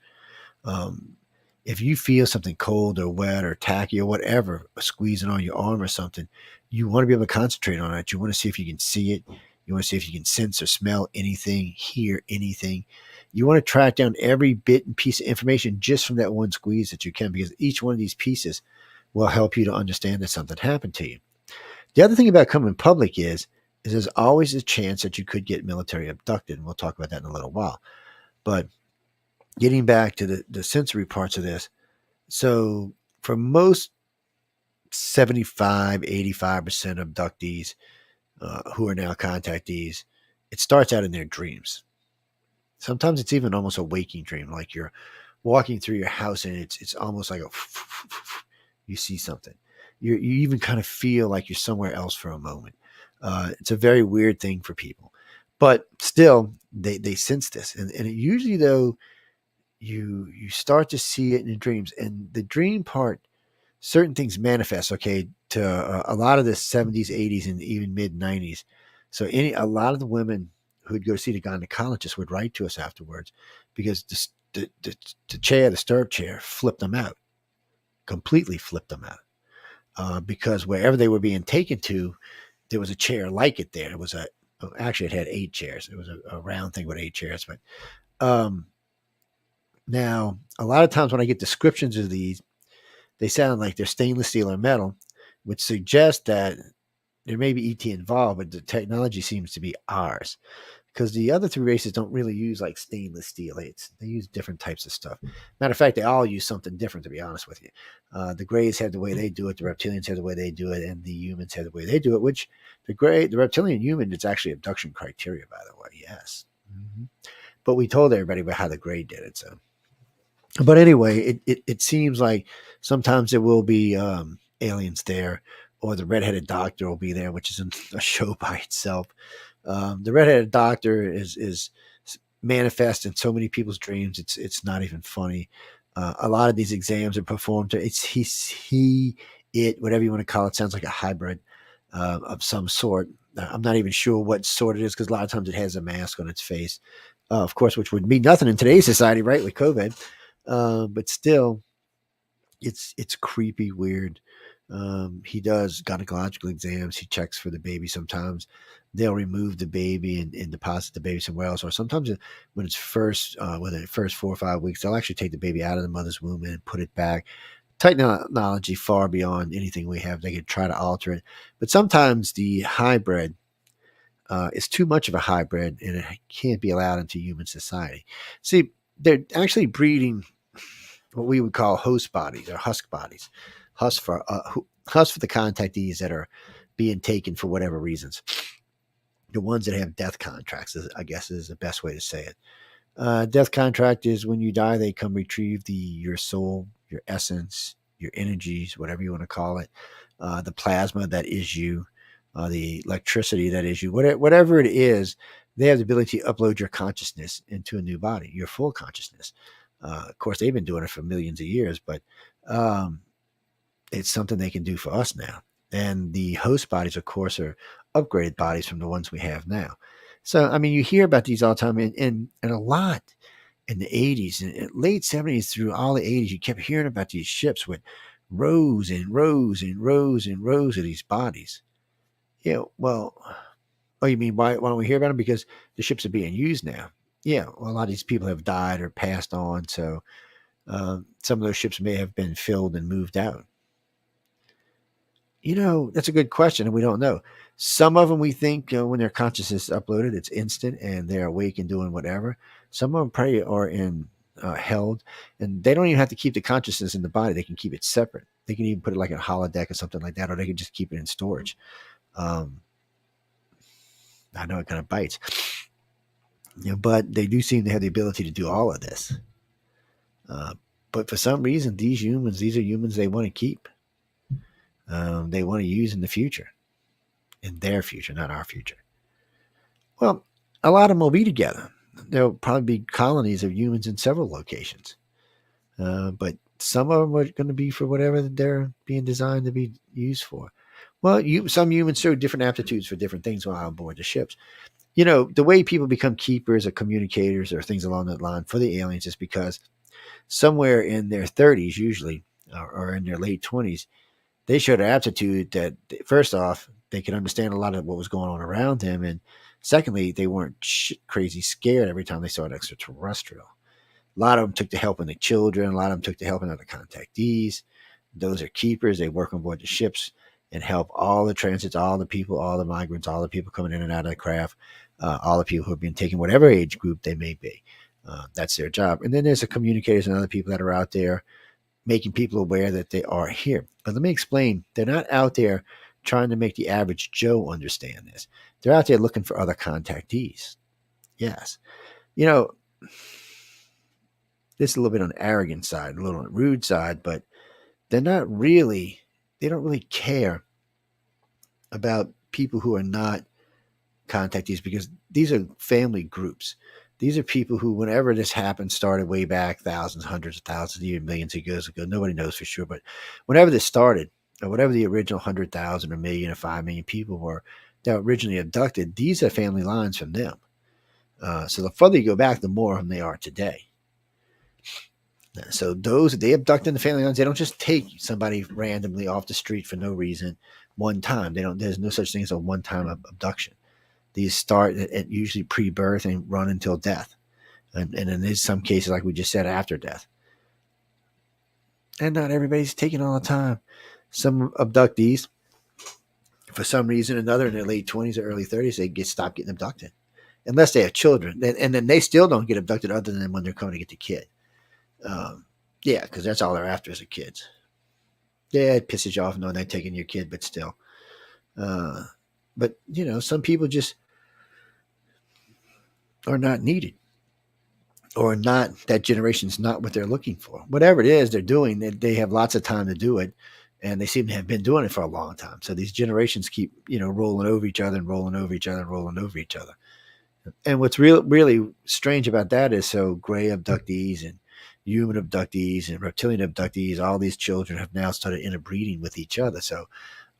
Um, if you feel something cold or wet or tacky or whatever, squeezing on your arm or something, you want to be able to concentrate on it. You want to see if you can see it. You want to see if you can sense or smell anything, hear anything. You want to track down every bit and piece of information just from that one squeeze that you can, because each one of these pieces will help you to understand that something happened to you. The other thing about coming public is there's always a chance that you could get military abducted, and we'll talk about that in a little while. But getting back to the sensory parts of this, so for most 75, 85% of abductees who are now contactees, it starts out in their dreams. Sometimes it's even almost a waking dream, like you're walking through your house and it's almost like you see something. You even kind of feel like you're somewhere else for a moment. It's a very weird thing for people, but still they sense this, and it usually though you start to see it in the dreams, and the dream part, certain things manifest. Okay, to a lot of the 70s, 80s, and even mid 90s. So a lot of the women who'd go see the gynecologist would write to us afterwards because the chair, the stirrup chair, flipped them out, completely flipped them out, because wherever they were being taken to, there was a chair like it there. It was actually it had 8 chairs. It was a round thing with 8 chairs. But now a lot of times when I get descriptions of these, they sound like they're stainless steel or metal, which suggests that there may be ET involved, but the technology seems to be ours. Because the other 3 races don't really use like stainless steel. They use different types of stuff. Matter of fact, they all use something different, to be honest with you. The Greys have the way they do it. The Reptilians have the way they do it. And the Humans have the way they do it, which the Reptilian human, it's actually abduction criteria, by the way. Yes. Mm-hmm. But we told everybody about how the Grey did it. So, but anyway, it seems like sometimes there will be aliens there, or the redheaded doctor will be there, which is a show by itself. The redheaded doctor is manifest in so many people's dreams. It's not even funny. A lot of these exams are performed. It, whatever you want to call it, sounds like a hybrid of some sort. I'm not even sure what sort it is, because a lot of times it has a mask on its face, of course, which would mean nothing in today's society, right, with COVID. But still, it's creepy, weird. He does gynecological exams. He checks for the baby. Sometimes they'll remove the baby and deposit the baby somewhere else. Or sometimes when it's within the first 4 or 5 weeks, they'll actually take the baby out of the mother's womb and put it back. Technology far beyond anything we have. They could try to alter it. But sometimes the hybrid is too much of a hybrid, and it can't be allowed into human society. See, they're actually breeding what we would call host bodies or husk bodies. Husk for the contactees that are being taken for whatever reasons. The ones that have death contracts, I guess, is the best way to say it. Death contract is when you die, they come retrieve your soul, your essence, your energies, whatever you want to call it, the plasma that is you, the electricity that is you, whatever it is. They have the ability to upload your consciousness into a new body, your full consciousness. Of course, they've been doing it for millions of years, but it's something they can do for us now. And the host bodies, of course, are upgraded bodies from the ones we have now. So, I mean, you hear about these all the time, and a lot in the 80s and late 70s through all the 80s, you kept hearing about these ships with rows and rows and rows and rows of these bodies. Yeah, well, oh, you mean why don't we hear about them? Because the ships are being used now. Yeah, well, a lot of these people have died or passed on, so some of those ships may have been filled and moved out. That's a good question, and we don't know. Some of them we think when their consciousness is uploaded, it's instant and they're awake and doing whatever. Some of them probably are in held, and they don't even have to keep the consciousness in the body. They can keep it separate. They can even put it like a holodeck or something like that, or they can just keep it in storage. I know it kind of bites, but they do seem to have the ability to do all of this. But for some reason, these are humans they want to keep. They want to use in the future, in their future, not our future. Well, a lot of them will be together. There'll probably be colonies of humans in several locations. But some of them are going to be for whatever they're being designed to be used for. Well, some humans show different aptitudes for different things while on board the ships. The way people become keepers or communicators or things along that line for the aliens is because somewhere in their 30s, usually, or in their late 20s, they showed an aptitude that, first off, they could understand a lot of what was going on around them. And secondly, they weren't crazy scared every time they saw an extraterrestrial. A lot of them took to helping the children. A lot of them took to helping other contactees. Those are keepers. They work on board the ships and help all the transits, all the people, all the migrants, all the people coming in and out of the craft, all the people who have been taken, whatever age group they may be. That's their job. And then there's the communicators and other people that are out there making people aware that they are here. But let me explain. They're not out there trying to make the average Joe understand this. They're out there looking for other contactees. Yes. This is a little bit on the arrogant side, a little on the rude side, but they don't really care about people who are not contactees, because these are family groups. These are people who, whenever this happened, started way back thousands, hundreds of thousands, even millions of years ago. Nobody knows for sure, but whenever this started, or whatever the original 100,000 or million or 5 million people were that were originally abducted, these are family lines from them. So the further you go back, the more of them they are today. So they abduct in the family lines. They don't just take somebody randomly off the street for no reason one time. There's no such thing as a one-time abduction. These start at usually pre-birth and run until death. And in some cases, like we just said, after death. And not everybody's taken all the time. Some abductees, for some reason or another, in their late 20s or early 30s, they stop getting abducted. Unless they have children. And then they still don't get abducted other than when they're coming to get the kid. Because that's all they're after as a kids. Yeah, it pisses you off knowing they're taking your kid, but still. But, some people just are not needed, or that generation's not what they're looking for. Whatever it is they're doing, they have lots of time to do it, and they seem to have been doing it for a long time. So these generations keep, rolling over each other and rolling over each other and rolling over each other. And what's really strange about that is, so gray abductees and human abductees and reptilian abductees, all these children have now started interbreeding with each other. So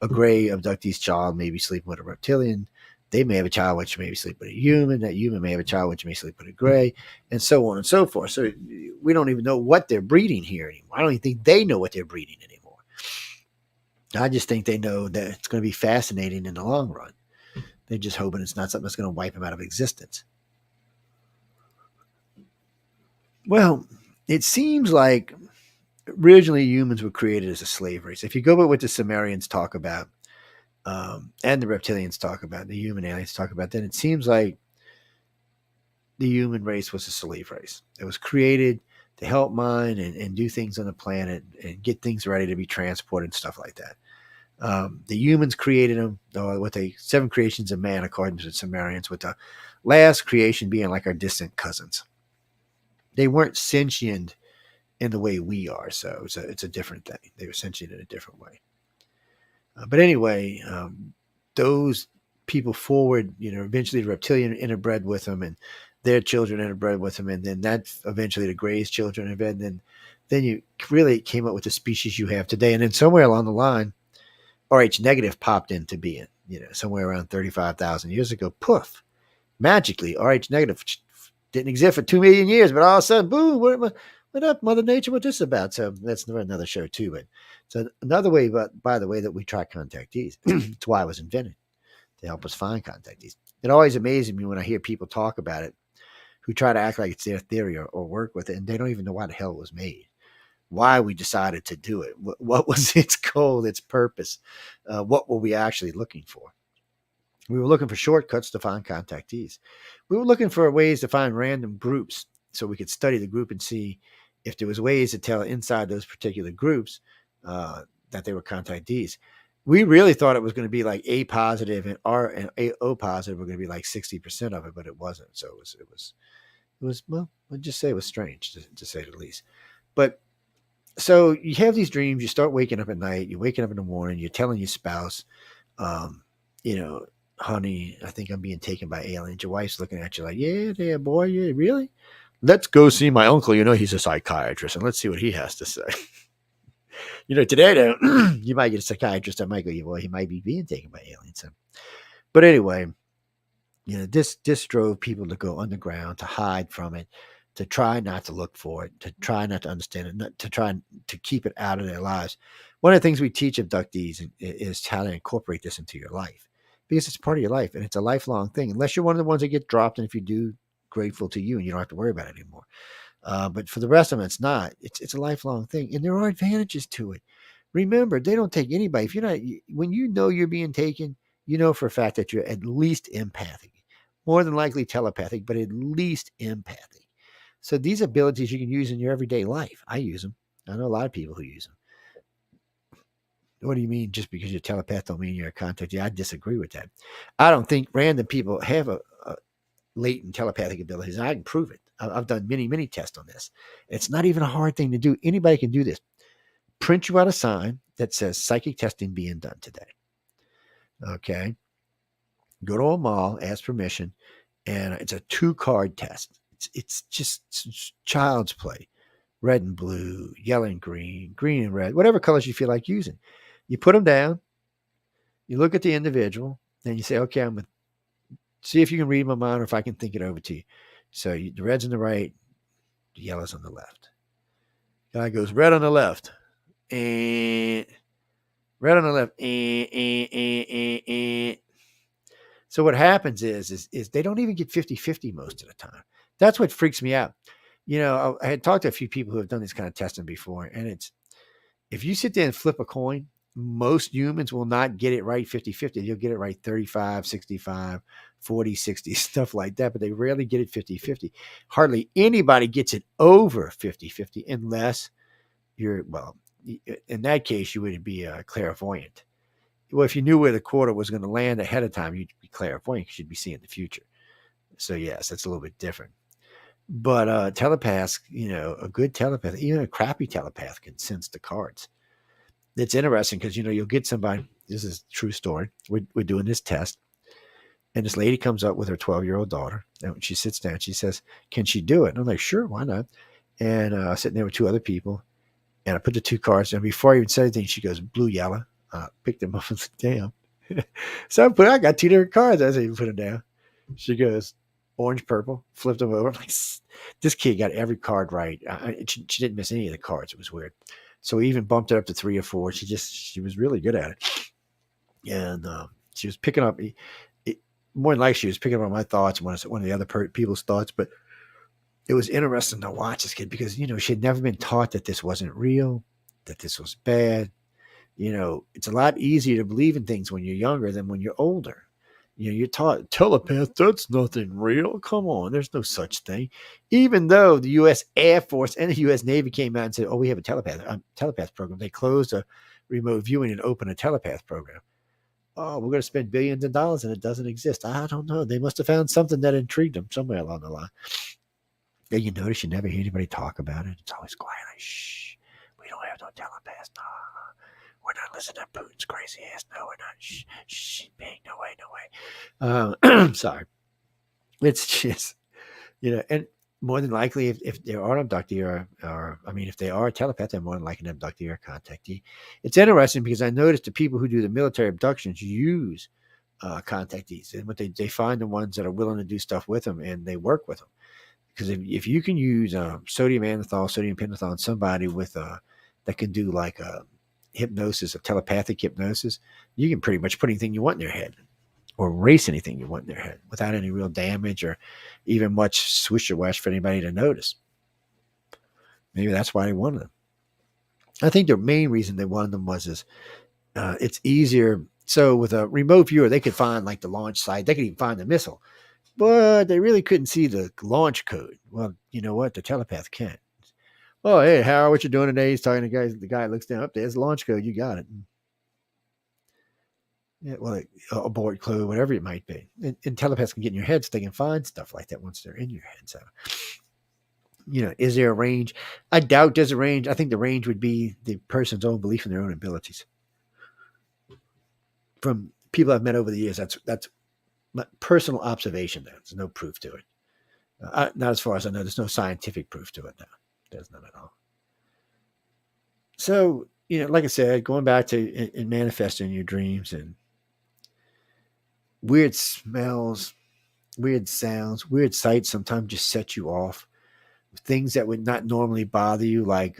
a gray abductee's child may be sleeping with a reptilian. They may have a child which may be sleeping with a human. That human may have a child which may sleep with a gray, and so on and so forth. So we don't even know what they're breeding here anymore. I don't even think they know what they're breeding anymore. I just think they know that it's going to be fascinating in the long run. They're just hoping it's not something that's going to wipe them out of existence. Well, it seems like originally humans were created as a slave race. If you go by what the Sumerians talk about, and the reptilians talk about, the human aliens talk about, then it seems like the human race was a slave race. It was created to help mine and do things on the planet and get things ready to be transported and stuff like that. The humans created them with the 7 creations of man, according to the Sumerians, with the last creation being like our distant cousins. They weren't sentient in the way we are, so it's a different thing. They were sentient in a different way. But anyway, those people forward, eventually the reptilian interbred with them, and their children interbred with them, and then that eventually the Gray's children interbred, and then you really came up with the species you have today. And then somewhere along the line, RH negative popped into being, somewhere around 35,000 years ago. Poof, magically, RH negative didn't exist for 2 million years, but all of a sudden, boom, what up, Mother Nature? What's this about? So that's another show too. But so another way, by the way, that we track contactees. It's why it was invented, to help us find contactees. It always amazes me when I hear people talk about it who try to act like it's their theory or work with it, and they don't even know why the hell it was made, why we decided to do it, what was its goal, its purpose, what were we actually looking for. We were looking for shortcuts to find contactees. We were looking for ways to find random groups so we could study the group and see if there was ways to tell inside those particular groups that they were contactees. We really thought it was going to be like A positive and O positive were going to be like 60% of it, but it wasn't. So it was well, I'd just say it was strange to say the least. But so you have these dreams, you start waking up at night, you're waking up in the morning, you're telling your spouse, you know, honey, I think I'm being taken by aliens. Your wife's looking at you like, yeah, boy, yeah, really? Let's go see my uncle. You know, he's a psychiatrist, and let's see what he has to say. You know, today, though, you might get a psychiatrist that might go, well, he might be being taken by aliens. So, but anyway, you know, this drove people to go underground, to hide from it, to try not to look for it, to try not to understand it, not to try to keep it out of their lives. One of the things we teach abductees is how to incorporate this into your life, because it's part of your life and it's a lifelong thing. Unless you're one of the ones that get dropped, and if you do, grateful to you, and you don't have to worry about it anymore. But for the rest of them, it's not. It's a lifelong thing, and there are advantages to it. Remember, they don't take anybody. If you're not, when you know you're being taken, you know for a fact that you're at least empathic, more than likely telepathic, but at least empathic. So these abilities you can use in your everyday life. I use them. I know a lot of people who use them. What do you mean? Just because you're a telepath don't mean you're a contact? Yeah, I disagree with that. I don't think random people have a latent telepathic abilities. And I can prove it. I've done many tests on this. It's not even a hard thing to do. Anybody can do this. Print you out a sign that says psychic testing being done today. Okay. Go to a mall, ask permission, and it's a 2-card test. It's just child's play. Red and blue, yellow and green, green and red, whatever colors you feel like using. You put them down. You look at the individual, then you say, okay, I'm going to see if you can read my mind or if I can think it over to you. So the red's on the right, the yellow's on the left. Guy goes, red on the left. And red on the left. So what happens is they don't even get 50-50 most of the time. That's what freaks me out. You know, I had talked to a few people who have done this kind of testing before, and it's, if you sit there and flip a coin, most humans will not get it right 50-50. You'll get it right 35, 65, 40, 60, stuff like that, but they rarely get it 50-50. Hardly anybody gets it over 50-50 unless you're, well, in that case, you would be a clairvoyant. Well, if you knew where the quarter was going to land ahead of time, you'd be clairvoyant because you'd be seeing the future. So yes, that's a little bit different. But telepaths, you know, a good telepath, even a crappy telepath can sense the cards. It's interesting because, you know, you'll get somebody, this is a true story. We're doing this test. And this lady comes up with her 12-year-old daughter. And when she sits down, she says, can she do it? And I'm like, sure, why not? And sitting there with 2 other people. And I put the 2 cards down. Before I even said anything, she goes, blue, yellow. Picked them up and said, damn. So I got 2 different cards as I put them down. She goes, orange, purple, flipped them over. Like, this kid got every card right. She didn't miss any of the cards. It was weird. So we even bumped it up to 3 or 4. She was really good at it. And she was picking up, more than likely she was picking up on my thoughts, one of the other people's thoughts. But it was interesting to watch this kid because, you know, she had never been taught that this wasn't real, that this was bad. You know, it's a lot easier to believe in things when you're younger than when you're older. You know, you're taught telepath, that's nothing real. Come on, there's no such thing. Even though the U.S. Air Force and the U.S. Navy came out and said, oh, we have a telepath program. They closed a remote viewing and opened a telepath program. Oh, we're going to spend billions of dollars and it doesn't exist. I don't know. They must have found something that intrigued them somewhere along the line. And you notice you never hear anybody talk about it. It's always quiet. Like, shh, we don't have no telepaths. No. We're not listening to Putin's crazy ass. No, we're not. Shh, bang, no way. Sorry. It's just, you know, and more than likely, if they are an abductee or I mean, if they are a telepath, they're more than likely an abductee or a contactee. It's interesting because I noticed the people who do the military abductions use contactees, and what they find the ones that are willing to do stuff with them, and they work with them. Because if you can use sodium anethol, sodium pentothal on somebody with that can do like a hypnosis, of telepathic hypnosis, you can pretty much put anything you want in their head or erase anything you want in their head without any real damage or even much swish or wash for anybody to notice. Maybe that's why they wanted them. I think the main reason they wanted them was it's easier. So with a remote viewer, they could find like the launch site. They could even find the missile. but they really couldn't see the launch code. Well, you know what? The telepath can. Oh, hey, Howard, what you doing today? He's talking to guys. The guy looks down up there's the launch code. You got it. Yeah, well, abort code, whatever it might be. And telepaths can get in your head so they can find stuff like that once they're in your head. So, is there a range? I doubt there's a range. I think the range would be the person's own belief in their own abilities. From people I've met over the years, that's my personal observation. There's no proof to it. Not as far as I know. There's no scientific proof to it now. There's none at all. So, like I said, going back to and manifesting your dreams and weird smells, weird sounds, weird sights sometimes just set you off. Things that would not normally bother you, like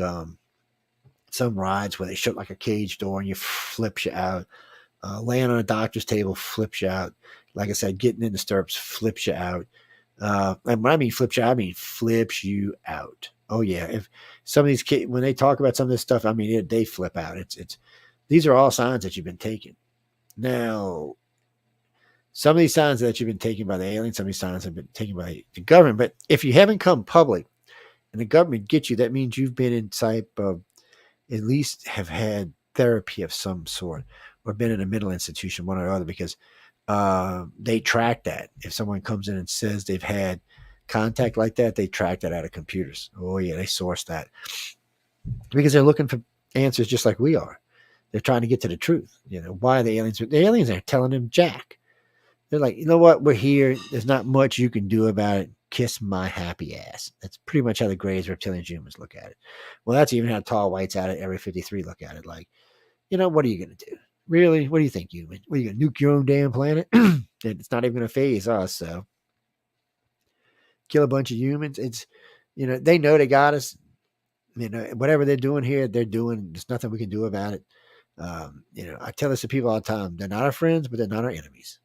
some rides where they shut like a cage door and you flips you out. Laying on a doctor's table flips you out. Like I said, getting in the stirrups flips you out. And when I mean flips you out, I mean flips you out. Oh yeah, if some of these kids, when they talk about some of this stuff, I mean they flip out. It's these are all signs that you've been taken. Now, some of these signs that you've been taken by the aliens, some of these signs have been taken by the government. But if you haven't come public and the government gets you, that means you've been in type of, at least have had therapy of some sort or been in a mental institution, one or other, because they track that. If someone comes in and says they've had contact like that, they track that out of computers. Oh yeah, they source that because they're looking for answers just like we are. They're trying to get to the truth. Why the aliens aren't telling them jack. They're like, you know what? We're here. There's not much you can do about it. Kiss my happy ass. That's pretty much how the Greys, reptilians, humans look at it. Well, that's even how tall whites out at Area 53 look at it. Like, what are you going to do? Really? What do you think, human? What are you going to nuke your own damn planet? It's not even going to phase us. So kill a bunch of humans. It's, they know they got us. Whatever they're doing here, they're doing. There's nothing we can do about it. I tell this to people all the time. They're not our friends, but they're not our enemies.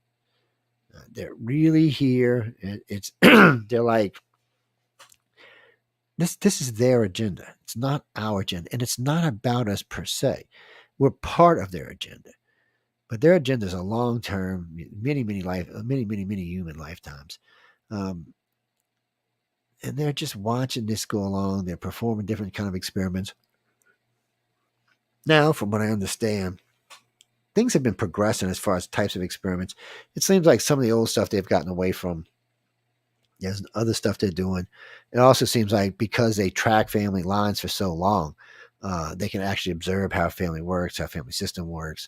They're really here. It's they're like, this is their agenda. It's not our agenda. And it's not about us per se. We're part of their agenda. But their agenda is a long-term, many human lifetimes. And they're just watching this go along. They're performing different kind of experiments. Now, from what I understand, things have been progressing as far as types of experiments. It seems like some of the old stuff they've gotten away from. There's other stuff they're doing. It also seems like because they track family lines for so long, they can actually observe how family works, how family system works,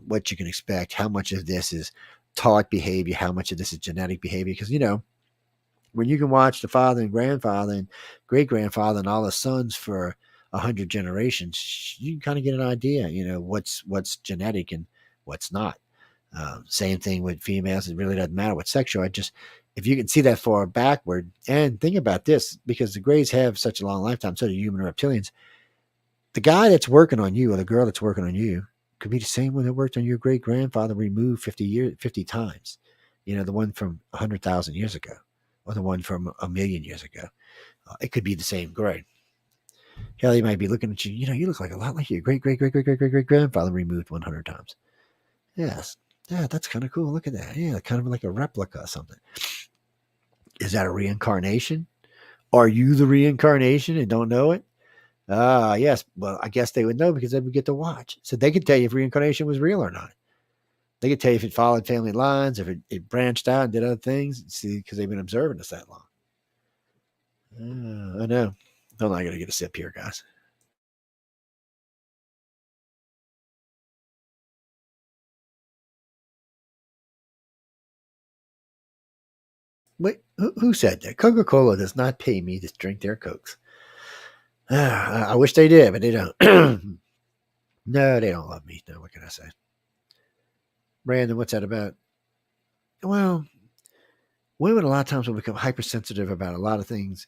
what you can expect, how much of this is taught behavior, how much of this is genetic behavior. Because, when you can watch the father and grandfather and great-grandfather and all the sons for 100 generations, you can kind of get an idea, what's genetic and what's not. Same thing with females. It really doesn't matter what sex you are. Just if you can see that far backward, and think about this, because the Greys have such a long lifetime, so do human reptilians. The guy that's working on you or the girl that's working on you could be the same one that worked on your great-grandfather removed 50 times. The one from 100,000 years ago or the one from 1,000,000 years ago. It could be the same Grey. Hell, he might be looking at you. You look like a lot like your great-great-great-great-great-great-grandfather removed 100 times. Yes. Yeah, that's kind of cool. Look at that. Yeah, kind of like a replica or something. Is that a reincarnation? Are you the reincarnation and don't know it? Yes. Well, I guess they would know because they would get to watch. So they could tell you if reincarnation was real or not. They could tell you if it followed family lines, if it branched out and did other things. See, because they've been observing us that long. I know. I'm not going to get a sip here, guys. Wait, who said that? Coca-Cola does not pay me to drink their Cokes. I wish they did, but they don't. No, they don't love me. No, what can I say? Brandon, what's that about? Well, women a lot of times will become hypersensitive about a lot of things.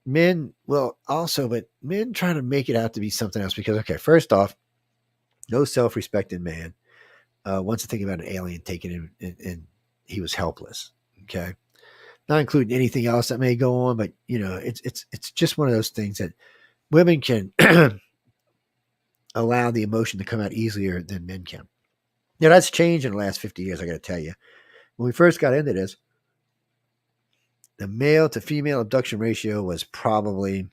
Men will also, but men try to make it out to be something else because, okay, first off, no self-respecting man wants to think about an alien taking him and he was helpless. Okay. Not including anything else that may go on, but it's just one of those things that women can allow the emotion to come out easier than men can. Now that's changed in the last 50 years. I got to tell you, when we first got into this, the male to female abduction ratio was probably,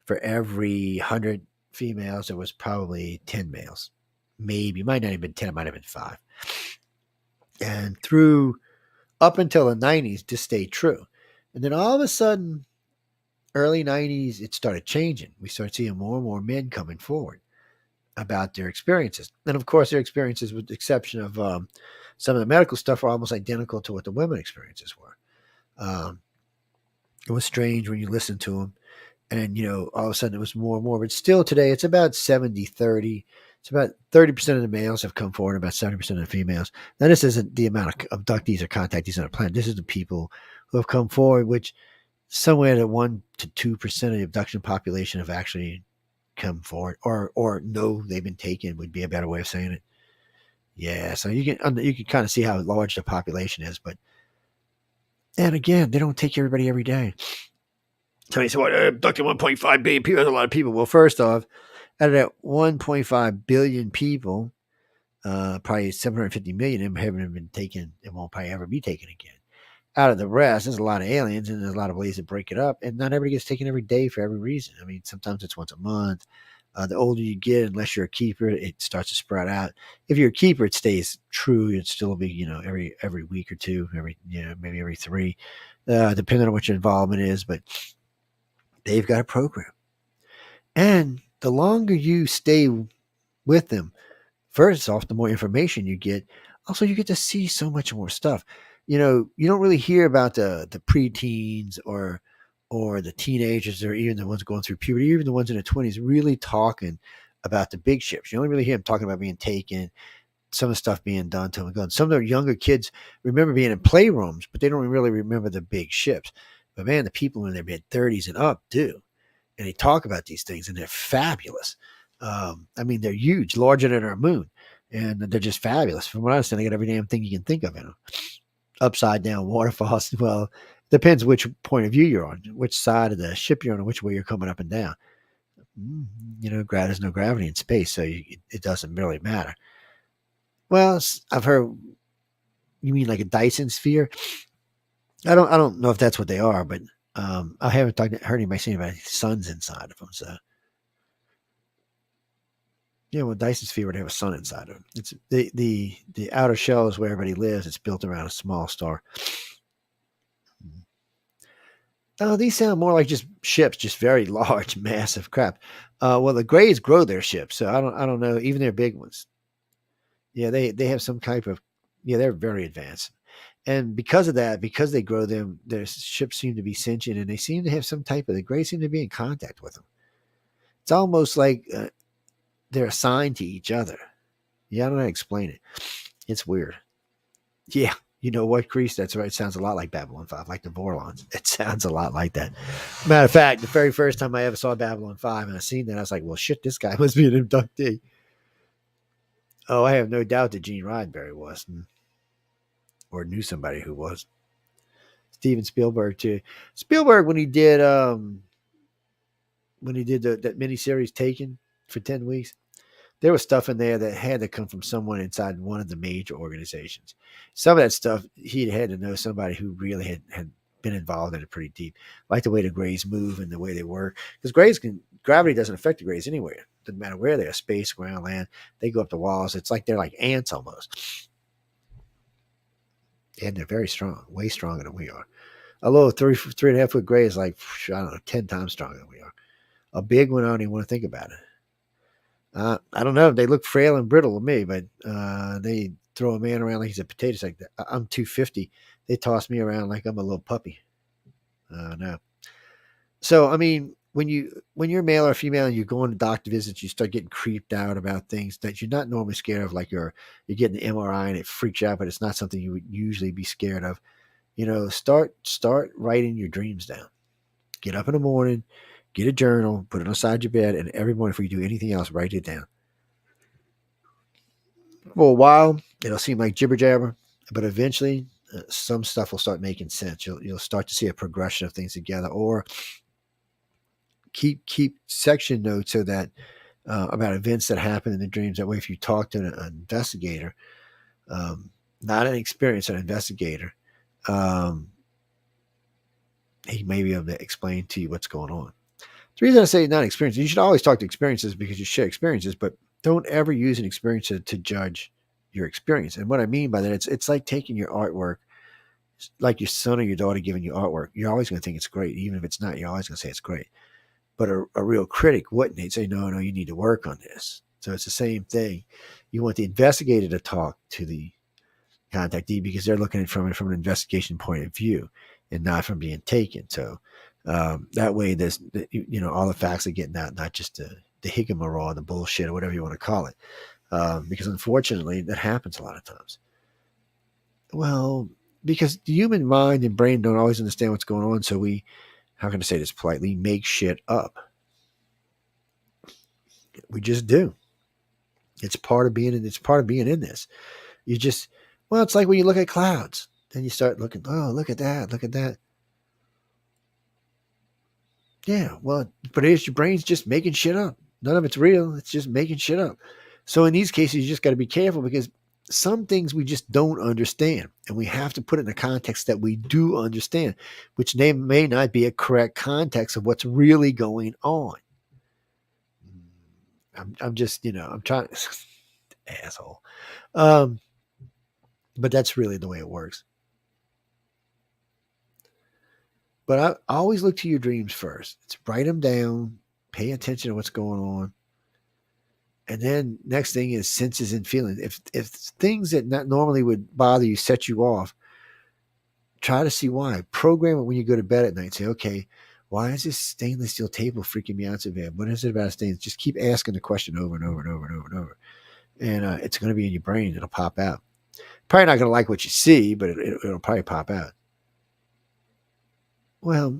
for every 100 females, there was probably 10 males. Maybe, might not have been 10, it might have been 5. And through up until the 90s, this stayed true. And then all of a sudden, early 90s, it started changing. We started seeing more and more men coming forward about their experiences. And of course, their experiences, with the exception of some of the medical stuff, are almost identical to what the women experiences were. It was strange when you listened to them. And, all of a sudden it was more and more. But still today, it's about 70-30. It's about 30% of the males have come forward, about 70% of the females. Now, this isn't the amount of abductees or contactees on the planet. This is the people who have come forward, which somewhere to 1 to 2% of the abduction population have actually come forward, or know they've been taken, would be a better way of saying it. Yeah, so you can kind of see how large the population is. But, and again, they don't take everybody every day. So you say, well, abducted 1.5 billion people. That's a lot of people. Well, first off, out of that 1.5 billion people, probably 750 million of them haven't been taken and won't probably ever be taken again. Out of the rest, there's a lot of aliens, and there's a lot of ways to break it up. And not everybody gets taken every day for every reason. I mean, sometimes it's once a month. The older you get, unless you're a keeper, it starts to spread out. If you're a keeper, it stays true. It'd still be, every week or two, maybe every 3, depending on what your involvement is. But they've got a program. And the longer you stay with them, first off, the more information you get. Also, you get to see so much more stuff. You don't really hear about the preteens or the teenagers, or even the ones going through puberty, even the ones in their 20s, really talking about the big ships. You only really hear them talking about being taken, some of the stuff being done to them. Some of the younger kids remember being in playrooms, but they don't really remember the big ships. But man, the people in their mid-30s and up do. And they talk about these things, and they're fabulous. They're huge, larger than our moon. And they're just fabulous. From what I understand, they got every damn thing you can think of in them. Upside down waterfalls. Well, depends which point of view you're on, which side of the ship you're on, and which way you're coming up and down. There's no gravity in space, so it doesn't really matter. Well, I've heard, you mean like a Dyson sphere? I don't know if that's what they are, but I haven't heard anybody saying about suns inside of them. So, Dyson sphere would have a sun inside of them. It's the outer shell is where everybody lives. It's built around a small star. Oh, these sound more like just ships, just very large, massive crap. Well, the Greys grow their ships, so I don't know, even their big ones. Yeah, they have some type of, they're very advanced. And because of that, because they grow them, their ships seem to be sentient, and they seem to have some type of, the Greys seem to be in contact with them. It's almost like they're assigned to each other. Yeah, I don't know how to explain it. It's weird. Yeah, you know what, Crease? That's right. It sounds a lot like Babylon 5, like the Vorlons. It sounds a lot like that. Matter of fact, the very first time I ever saw Babylon 5 and I seen that, I was like, well, shit, this guy must be an abductee. Oh, I have no doubt that Gene Roddenberry was, or knew somebody who was. Steven Spielberg too. Spielberg, when he did that miniseries Taken for 10 weeks, there was stuff in there that had to come from someone inside one of the major organizations. Some of that stuff, he had to know somebody who really had been involved in it pretty deep, like the way the Greys move and the way they work. Because gravity doesn't affect the Greys anywhere. Doesn't matter where they are, space, ground, land. They go up the walls. It's like they're like ants almost. And they're very strong, way stronger than we are. A little 3.5 foot Grey is like, I don't know, 10 times stronger than we are. A big one, I don't even want to think about it. I don't know. They look frail and brittle to me, but they throw a man around like he's a potato sack. I'm 250. They toss me around like I'm a little puppy. No. So, I mean, when you're male or female and you're going to doctor visits, you start getting creeped out about things that you're not normally scared of, like you're getting an MRI and it freaks you out, but it's not something you would usually be scared of. Start writing your dreams down. Get up in the morning, get a journal, put it on the side of your bed, and every morning before you do anything else, write it down. For a while, it'll seem like jibber jabber, but eventually some stuff will start making sense. You'll start to see a progression of things together, or keep section notes so that about events that happen in the dreams. That way, if you talk to an investigator, not an experienced investigator, he may be able to explain to you what's going on. The reason I say not experiences, you should always talk to experiences because you share experiences, but don't ever use an experience to judge your experience. And what I mean by that, it's like taking your artwork, like your son or your daughter giving you artwork. You're always going to think it's great. Even if it's not, you're always going to say it's great. But a real critic wouldn't. They'd say, no, you need to work on this. So it's the same thing. You want the investigator to talk to the contactee because they're looking at it from an investigation point of view and not from being taken. So that way, there's all the facts are getting out, not just the higgamarole, the bullshit, or whatever you want to call it. Because unfortunately, that happens a lot of times. Well, because the human mind and brain don't always understand what's going on, so we, how can I say this politely, make shit up. We just do. It's part of being in this. You just, well, it's like when you look at clouds, then you start looking, oh, look at that. Yeah, well, but it's your brain's just making shit up. None of it's real. It's just making shit up. So in these cases, you just got to be careful because some things we just don't understand. And we have to put it in a context that we do understand, which may not be a correct context of what's really going on. I'm just, I'm trying, asshole. But that's really the way it works. But I always look to your dreams first. It's write them down, pay attention to what's going on. And then next thing is senses and feelings. If things that not normally would bother you set you off, try to see why. Program it when you go to bed at night. Say, okay, why is this stainless steel table freaking me out so bad? What is it about stainless? Just keep asking the question over and over and over and over and over. And it's going to be in your brain. It'll pop out. Probably not going to like what you see, but it'll probably pop out. Well,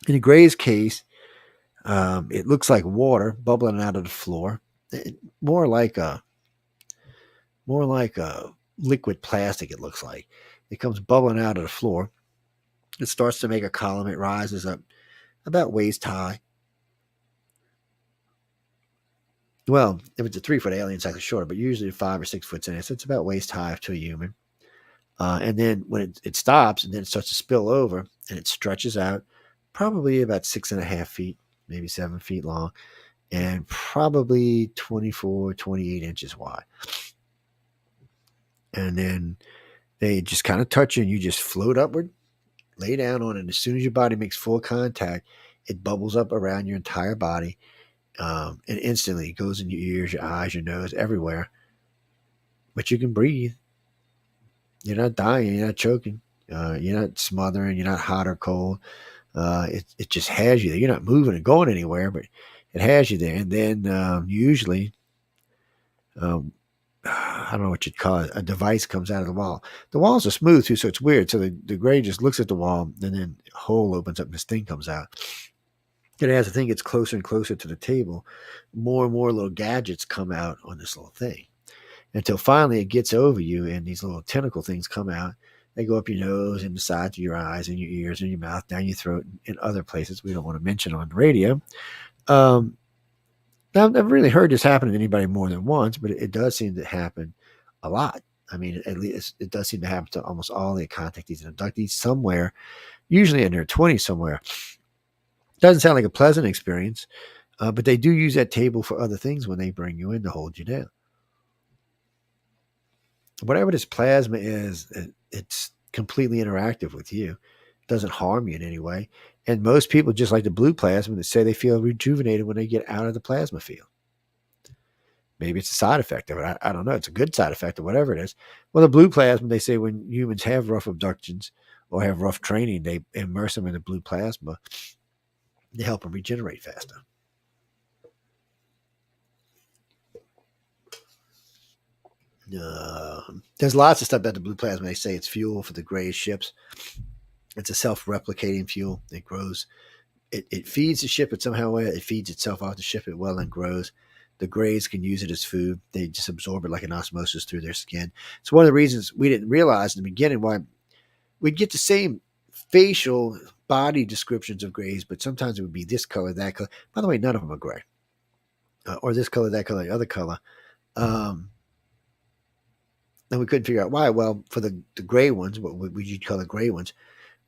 in a Gray's case, it looks like water bubbling out of the floor. More like a liquid plastic. It looks like it comes bubbling out of the floor. It starts to make a column. It rises up about waist high. Well, if it's a 3-foot alien, it's actually shorter, but usually 5 or 6 foot in it. So it's about waist high to a human. And then when it stops, and then it starts to spill over, and it stretches out, probably about 6.5 feet, maybe 7 feet long, and probably 24, 28 inches wide. And then they just kind of touch you, and you just float upward, lay down on it. And as soon as your body makes full contact, it bubbles up around your entire body, and instantly it goes in your ears, your eyes, your nose, everywhere. But you can breathe. You're not dying. You're not choking. You're not smothering. You're not hot or cold. It just has you there. You're not moving and going anywhere, but it has you there. And then usually, I don't know what you'd call it, a device comes out of the wall. The walls are smooth too, so it's weird. So the Gray just looks at the wall, and then a hole opens up and this thing comes out. And as the thing gets closer and closer to the table, more and more little gadgets come out on this little thing. Until finally it gets over you and these little tentacle things come out. They go up your nose and the sides of your eyes and your ears and your mouth, down your throat, and other places we don't want to mention on the radio. Now, I've never really heard this happen to anybody more than once, but it does seem to happen a lot. I mean, at least it does seem to happen to almost all the contactees and abductees somewhere, usually in their 20s somewhere. Doesn't sound like a pleasant experience, but they do use that table for other things when they bring you in to hold you down. Whatever this plasma is, it's completely interactive with you. It doesn't harm you in any way. And most people, just like the blue plasma, that say they feel rejuvenated when they get out of the plasma field. Maybe it's a side effect of it. I don't know. It's a good side effect or whatever it is. Well, the blue plasma, they say when humans have rough abductions or have rough training, they immerse them in the blue plasma to help them regenerate faster. There's lots of stuff about the blue plasma. They say it's fuel for the Gray ships. It's a self-replicating fuel. It grows. It feeds the ship, but somehow it feeds itself off the ship. It well and grows. The Grays can use it as food. They just absorb it like an osmosis through their skin. It's one of the reasons we didn't realize in the beginning why we'd get the same facial body descriptions of Grays, but sometimes it would be this color, that color. By the way, none of them are gray. Or this color, that color, the other color. And we couldn't figure out why. Well, for the gray ones, what would you call the gray ones?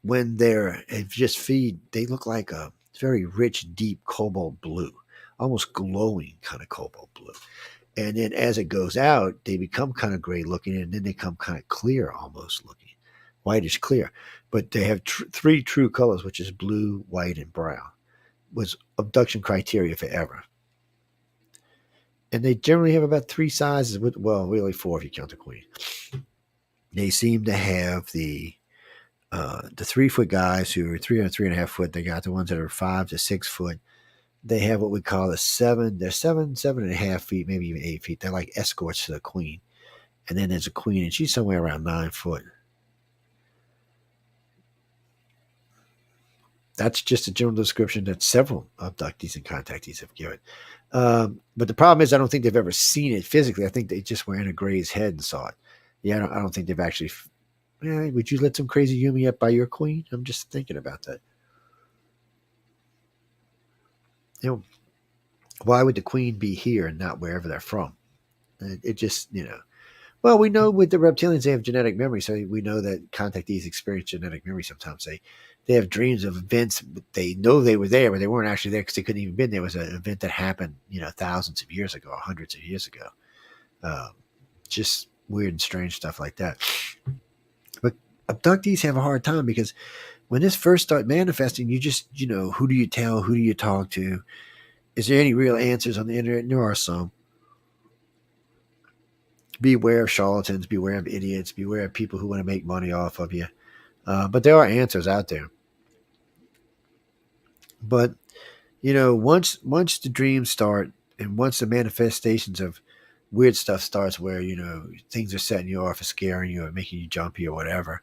when they're just feed, they look like a very rich, deep cobalt blue, almost glowing kind of cobalt blue. And then as it goes out, they become kind of gray looking, and then they become kind of clear, almost looking, whitish clear. But they have three true colors, which is blue, white, and brown. Was abduction criteria forever. And they generally have about three sizes, well, really four if you count the queen. They seem to have the 3-foot guys who are 3.5 foot. They got the ones that are 5 to 6 foot. They have what we call a 7. They're 7.5 feet, maybe even 8 feet. They're like escorts to the queen. And then there's a queen, and she's somewhere around 9 foot. That's just a general description that several abductees and contactees have given. But the problem is, I don't think they've ever seen it physically. I think they just were in a Gray's head and saw it. Yeah, I don't think they've actually. Yeah, would you let some crazy human up by your queen? I'm just thinking about that. You know, why would the queen be here and not wherever they're from? It just, Well, we know with the reptilians, they have genetic memory. So we know that contactees experience genetic memory sometimes. They have dreams of events. They know they were there, but they weren't actually there because they couldn't even been there. It was an event that happened, thousands of years ago, hundreds of years ago. Just weird and strange stuff like that. But abductees have a hard time because when this first starts manifesting, you just, who do you tell? Who do you talk to? Is there any real answers on the internet? And there are some. Beware of charlatans, beware of idiots, beware of people who want to make money off of you. But there are answers out there. But, once the dreams start and once the manifestations of weird stuff starts where, things are setting you off or scaring you or making you jumpy or whatever,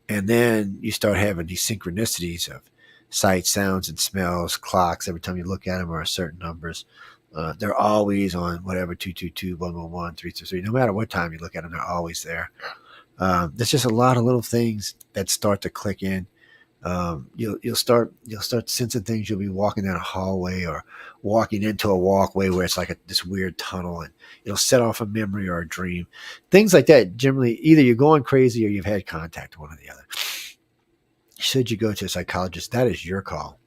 and then you start having these synchronicities of sights, sounds, and smells, clocks, every time you look at them are certain numbers. They're always on whatever 222, 111, 333. No matter what time you look at them, they're always there. There's just a lot of little things that start to click in. You'll start sensing things. You'll be walking down a hallway or walking into a walkway where it's like this weird tunnel, and it'll set off a memory or a dream. Things like that. Generally, either you're going crazy or you've had contact, one or the other. Should you go to a psychologist, that is your call.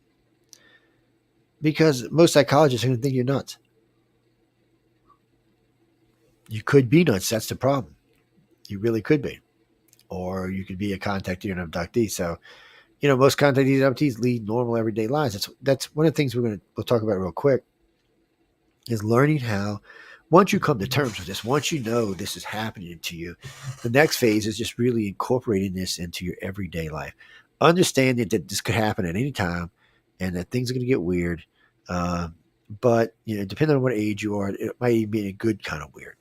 Because most psychologists are going to think you're nuts. You could be nuts. That's the problem. You really could be. Or you could be a contactee or an abductee. So, most contactees and abductees lead normal everyday lives. That's one of the things we'll talk about real quick is learning how, once you come to terms with this, once you know this is happening to you, the next phase is just really incorporating this into your everyday life. Understanding that this could happen at any time and that things are going to get weird. But, depending on what age you are, it might even be a good kind of weird.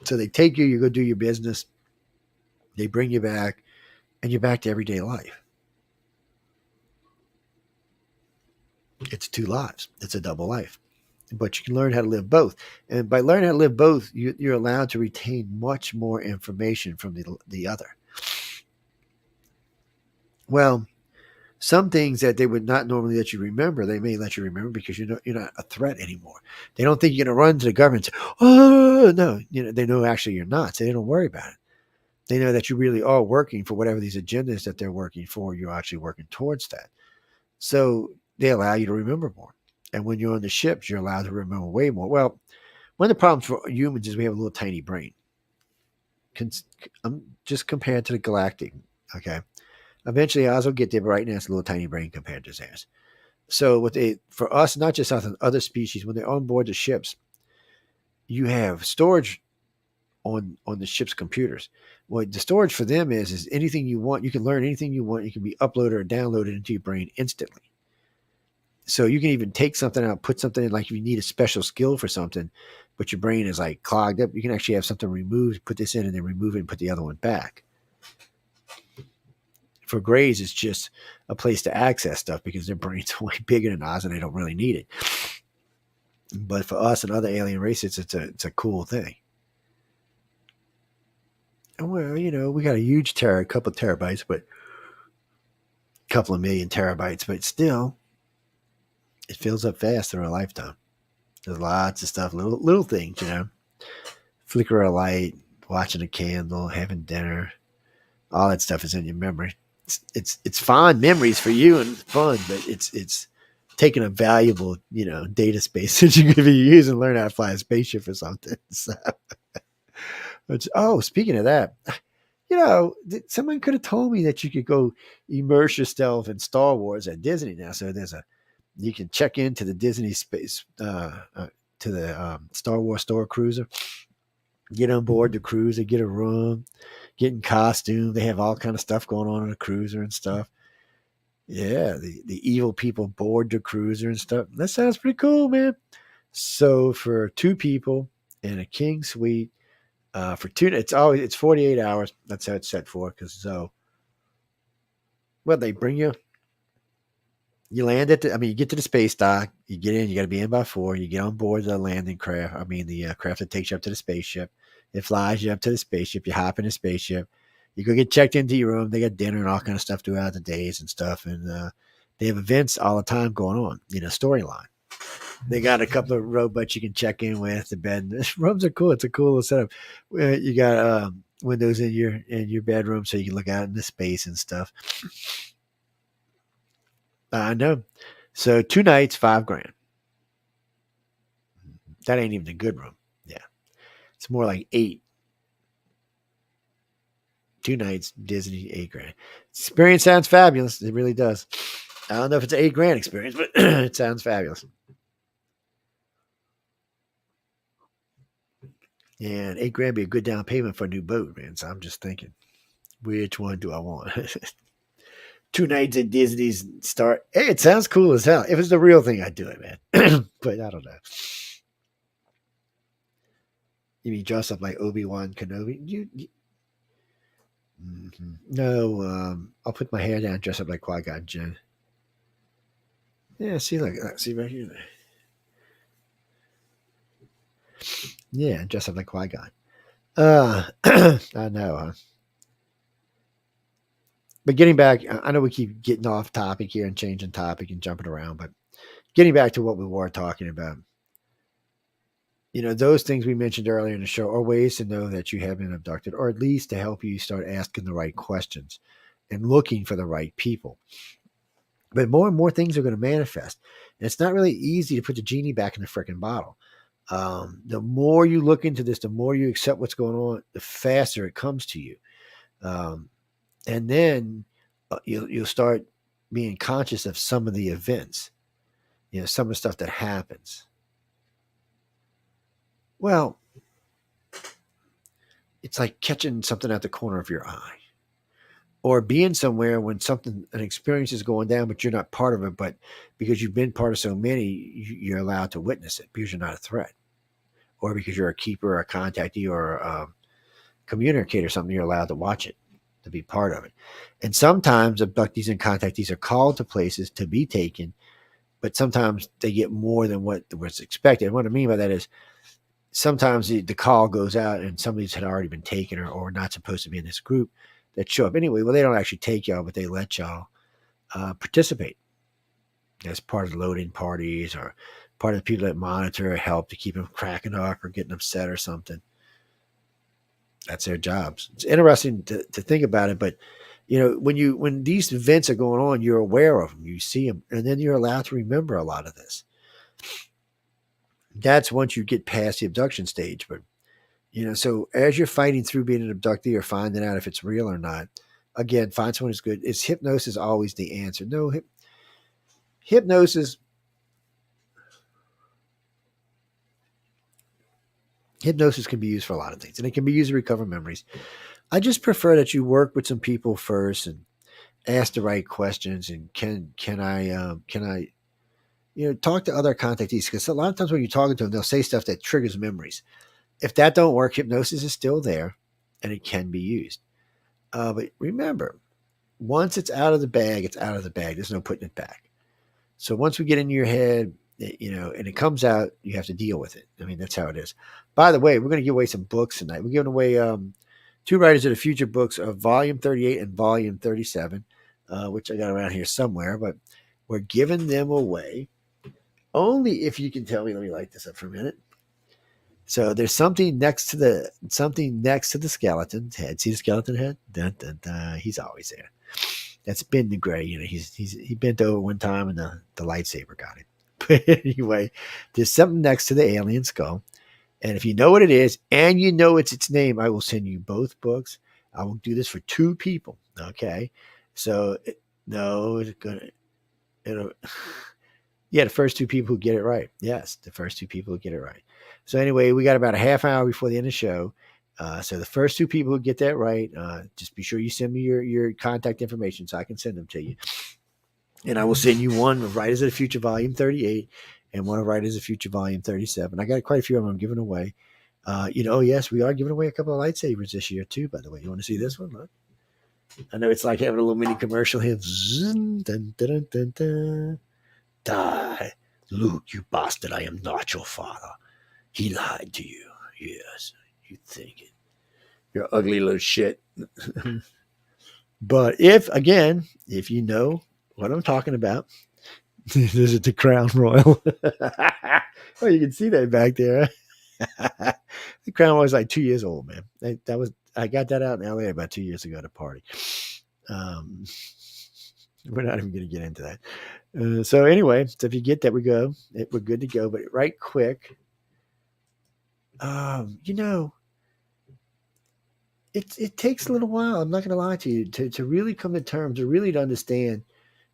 So they take you go do your business. They bring you back, and you're back to everyday life. It's two lives. It's a double life. But you can learn how to live both. And by learning how to live both, you're allowed to retain much more information from the other. Well, some things that they would not normally let you remember, they may let you remember because you're not a threat anymore. They don't think you're going to run to the government and say, oh, no. They know actually you're not, so they don't worry about it. They know that you really are working for whatever these agendas that they're working for. You're actually working towards that. So they allow you to remember more. And when you're on the ships, you're allowed to remember way more. Well, one of the problems for humans is we have a little tiny brain. Just compared to the galactic, okay? Eventually, ours will get there, but right now it's a little tiny brain compared to theirs. So for us, not just us and other species, when they're on board the ships, you have storage on the ship's computers. Well, the storage for them is anything you want. You can learn anything you want. You can be uploaded or downloaded into your brain instantly. So you can even take something out, put something in, like if you need a special skill for something, but your brain is like clogged up, you can actually have something removed, put this in, and then remove it and put the other one back. For Greys, it's just a place to access stuff because their brain's way bigger than ours and they don't really need it. But for us and other alien races, it's a cool thing. And well, we got a huge a couple of terabytes, but a couple of million terabytes, but still, it fills up fast in our lifetime. There's lots of stuff, little things, flicker a light, watching a candle, having dinner, all that stuff is in your memory. it's fond memories for you and fun, but it's taking a valuable, data space that you could be using and learn how to fly a spaceship or something. So, speaking of that, someone could have told me that you could go immerse yourself in Star Wars at Disney now. So you can check into the Disney space, to the Star Wars store cruiser, get on board the cruiser, get a room, get in costume. They have all kind of stuff going on in the cruiser and stuff. Yeah, the evil people board the cruiser and stuff. That sounds pretty cool, man. So for 2 people in a king suite, for 2, it's 48 hours. That's how it's set for. Because they bring you. You land you get to the space dock. You get in. You got to be in by 4. You get on board the landing craft. The craft that takes you up to the spaceship. It flies you up to the spaceship. You hop in the spaceship. You go get checked into your room. They got dinner and all kind of stuff throughout the days and stuff. And they have events all the time going on. Storyline. They got a couple of robots you can check in with. The bed. The rooms are cool. It's a cool little setup. You got windows in your bedroom so you can look out into space and stuff. I know. So 2 nights, $5,000. That ain't even a good room. Yeah, it's more like 8. 2 nights, Disney, $8,000. Experience sounds fabulous. It really does. I don't know if it's an $8,000 experience, but it sounds fabulous. And $8,000 be a good down payment for a new boat, man. So I'm just thinking, which one do I want? 2 nights at Disney's Star. Hey, it sounds cool as hell. If it's the real thing, I'd do it, man. But I don't know. You mean dress up like Obi-Wan Kenobi? No, I'll put my hair down and dress up like Qui-Gon Jinn. Yeah, see, look, see right here. Yeah, dress up like Qui-Gon. I know, huh? But getting back, I know we keep getting off topic here and changing topic and jumping around, but getting back to what we were talking about, those things we mentioned earlier in the show are ways to know that you have been abducted, or at least to help you start asking the right questions and looking for the right people. But more and more things are going to manifest. And it's not really easy to put the genie back in the freaking bottle. The more you look into this, the more you accept what's going on, the faster it comes to you. And then you'll start being conscious of some of the events, some of the stuff that happens. Well, it's like catching something at the corner of your eye, or being somewhere when an experience is going down, but you're not part of it. But because you've been part of so many, you're allowed to witness it because you're not a threat, or because you're a keeper, or a contactee, or a communicator or something, you're allowed to watch it, to be part of it. And sometimes abductees and contactees are called to places to be taken, but sometimes they get more than what was expected. And what I mean by that is sometimes the call goes out and somebody's had already been taken or not supposed to be in this group that show up anyway. Well, they don't actually take y'all, but they let y'all participate as part of the loading parties or part of the people that monitor or help to keep them cracking up or getting upset or something. That's their jobs. It's interesting to think about it, but when these events are going on, you're aware of them, you see them, and then you're allowed to remember a lot of this. That's once you get past the abduction stage. But so as you're fighting through being an abductee or finding out if it's real or not, again, find someone who's good. Is hypnosis always the answer? No, hypnosis can be used for a lot of things, and it can be used to recover memories. I just prefer that you work with some people first and ask the right questions. And can I talk to other contactees, because a lot of times when you're talking to them, they'll say stuff that triggers memories. If that don't work, hypnosis is still there, and it can be used. But remember, once it's out of the bag, it's out of the bag. There's no putting it back. So once we get in your head, and it comes out, you have to deal with it. I mean, that's how it is. By the way, we're going to give away some books tonight. We're giving away 2 Writers of the Future books of Volume 38 and Volume 37, which I got around here somewhere, but we're giving them away only if you can tell me. Let me light this up for a minute. So there's something next to the skeleton head. See the skeleton head? Dun, dun, dun. He's always there. That's Ben the Gray. You know, he bent over one time and the lightsaber got him. But anyway, there's something next to the alien skull. And if you know what it is and you know it's its name, I will send you both books. I will do this for 2 people. Okay. So no, it's gonna it'll yeah, the first 2 people who get it right. Yes, the first 2 people who get it right. So anyway, we got about a half hour before the end of the show. So the first 2 people who get that right, just be sure you send me your contact information so I can send them to you. And I will send you one of Writers of the Future Volume 38 and one of Writers of the Future Volume 37. I got quite a few of them I'm giving away. Yes, we are giving away a couple of lightsabers this year too, by the way. You want to see this one? Look. I know it's like having a little mini commercial here. Dun, dun, dun, dun, dun. Die. Luke, you bastard, I am not your father. He lied to you. Yes, you think it. You're ugly little shit. But if you know what I'm talking about, this is the Crown Royal. Oh, you can see that back there. The Crown Royal was like 2 years old, man. I got that out in LA about 2 years ago at a party. We're not even going to get into that. So anyway, so if you get that, we're good to go. But right quick, it takes a little while. I'm not going to lie to you to really come to terms, to really to understand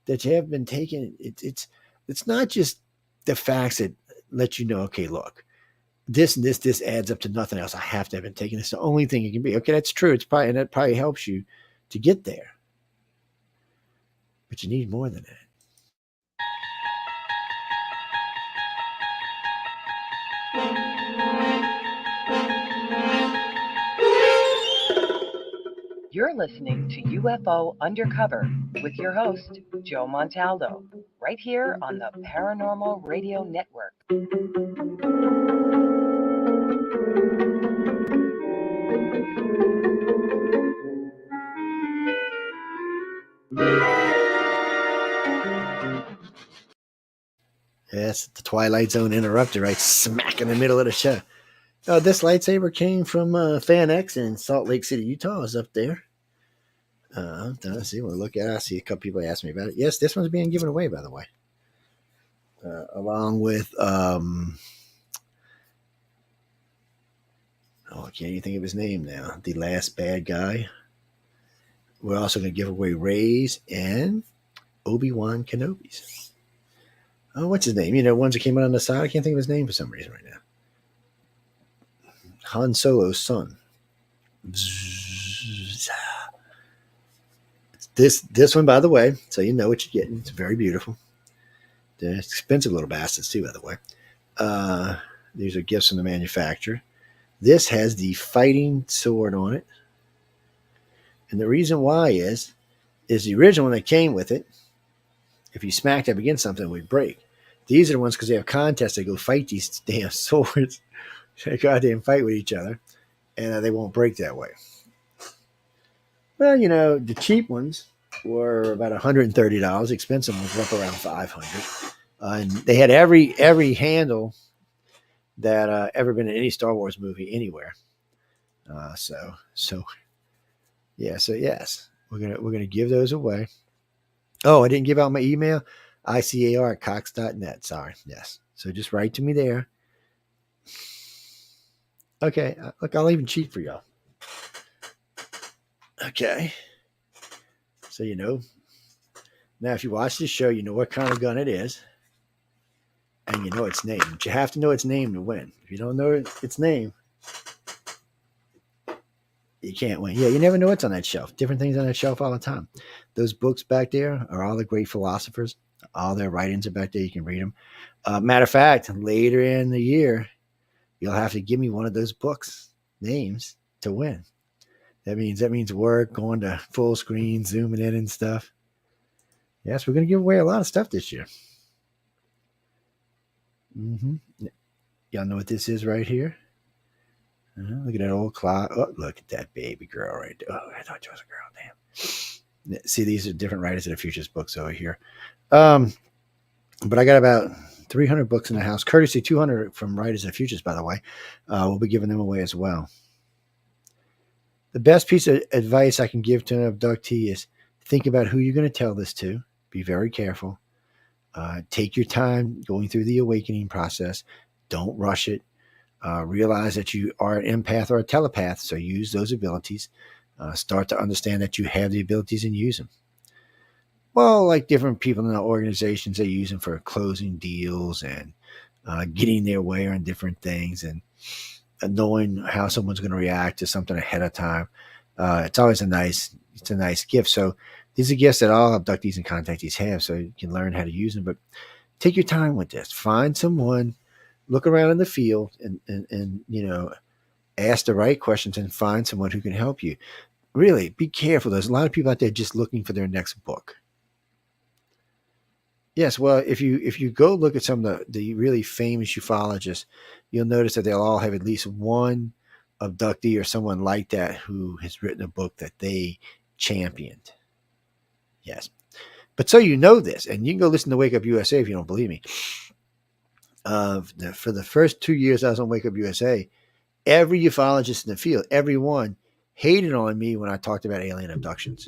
that you have been taken. It's not just the facts that let you know. Okay, look, this and this adds up to nothing else. I have to have been taken. It's the only thing it can be. Okay, that's true. And that probably helps you to get there. But you need more than that. You're listening to UFO Undercover with your host, Joe Montaldo, right here on the Paranormal Radio Network. Yes, the Twilight Zone interrupted right smack in the middle of the show. This lightsaber came from Fan X in Salt Lake City, Utah. Is up there. Let's see. We'll look at it. I see a couple people ask me about it. Yes, this one's being given away, by the way. Along with I can't even think of his name now. The Last Bad Guy. We're also going to give away Rey's and Obi-Wan Kenobi's. Oh, what's his name? Ones that came out on the side. I can't think of his name for some reason right now. Han Solo's son. This one, by the way, so you know what you're getting. It's very beautiful. They're expensive little bastards too, by the way. These are gifts from the manufacturer. This has the fighting sword on it. And the reason why is the original one that came with it, if you smacked up against something, it would break. These are the ones because they have contests. They go fight these damn swords. They goddamn fight with each other. And they won't break that way. Well, the cheap ones were about $130. Expensive ones were up around $500. And they had every handle that ever been in any Star Wars movie anywhere. So yes, we're gonna give those away. Oh, I didn't give out my email, icar@cox.net. Sorry. Yes. So just write to me there. Okay. Look, I'll even cheat for y'all. Okay. So now if you watch this show, you know what kind of gun it is. And you know its name. But you have to know its name to win. If you don't know its name, you can't win. Yeah, you never know what's on that shelf. Different things on that shelf all the time. Those books back there are all the great philosophers. All their writings are back there. You can read them. Matter of fact, later in the year, you'll have to give me one of those books names to win. That means work, going to full screen, zooming in and stuff. Yes, we're going to give away a lot of stuff this year. Mm-hmm. Y'all know what this is right here? Look at that old clock. Oh, look at that baby girl right there. Oh, I thought she was a girl. Damn. See, these are different Writers of the Futures books over here. But I got about 300 books in the house, courtesy 200 from Writers of the Futures, by the way. We'll be giving them away as well. The best piece of advice I can give to an abductee is Think about who you're going to tell this to. Be very careful. Take your time going through the awakening process. Don't rush it. Realize that you are an empath or a telepath, so use those abilities. Start to understand that you have the abilities and use them. Well, like different people in the organizations, they use them for closing deals and getting their way on different things and knowing how someone's going to react to something ahead of time. It's always a nice gift. So these are gifts that all abductees and contactees have, so you can learn how to use them. But take your time with this. Find someone, look around in the field, and ask the right questions and find someone who can help you. Really, be careful. There's a lot of people out there just looking for their next book. Yes, well, if you go look at some of the really famous ufologists, you'll notice that they'll all have at least one abductee or someone like that who has written a book that they championed. Yes. But so you know this, and you can go listen to Wake Up USA if you don't believe me. For the first 2 years I was on Wake Up USA, every ufologist in the field, everyone hated on me when I talked about alien abductions.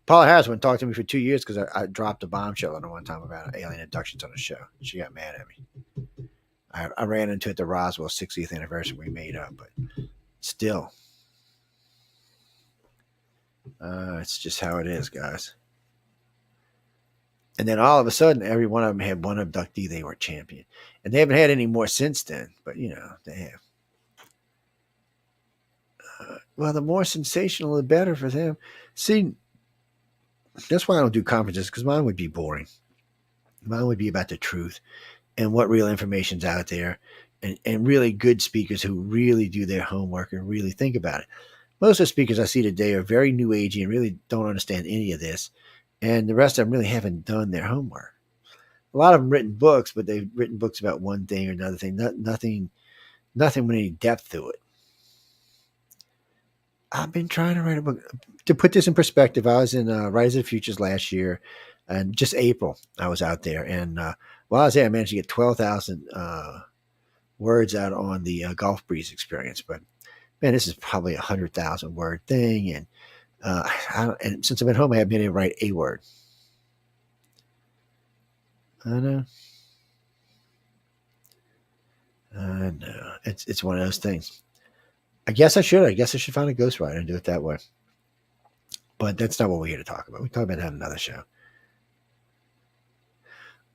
Paula Harris wouldn't talk to me for 2 years because I dropped a bombshell on her one time about alien abductions on the show. She got mad at me. I ran into it at the Roswell 60th anniversary we made up, but still. It's just how it is, guys. And then all of a sudden, every one of them had one abductee they were champion. And they haven't had any more since then, but, they have. Well, the more sensational, the better for them. See, that's why I don't do conferences, because mine would be boring. Mine would be about the truth and what real information's out there and really good speakers who really do their homework and really think about it. Most of the speakers I see today are very new agey and really don't understand any of this. And the rest of them really haven't done their homework. A lot of them written books, but they've written books about one thing or another thing. Nothing with any depth to it. I've been trying to write a book. To put this in perspective, I was in Rise of the Futures last year, and just April I was out there. And while I was there, I managed to get 12,000 words out on the Gulf Breeze experience. But man, this is probably 100,000 word thing, and and since I've been home, I haven't been able to write a word. I know. It's one of those things. I guess I should find a ghostwriter and do it that way. But that's not what we're here to talk about. We talk about that in another show.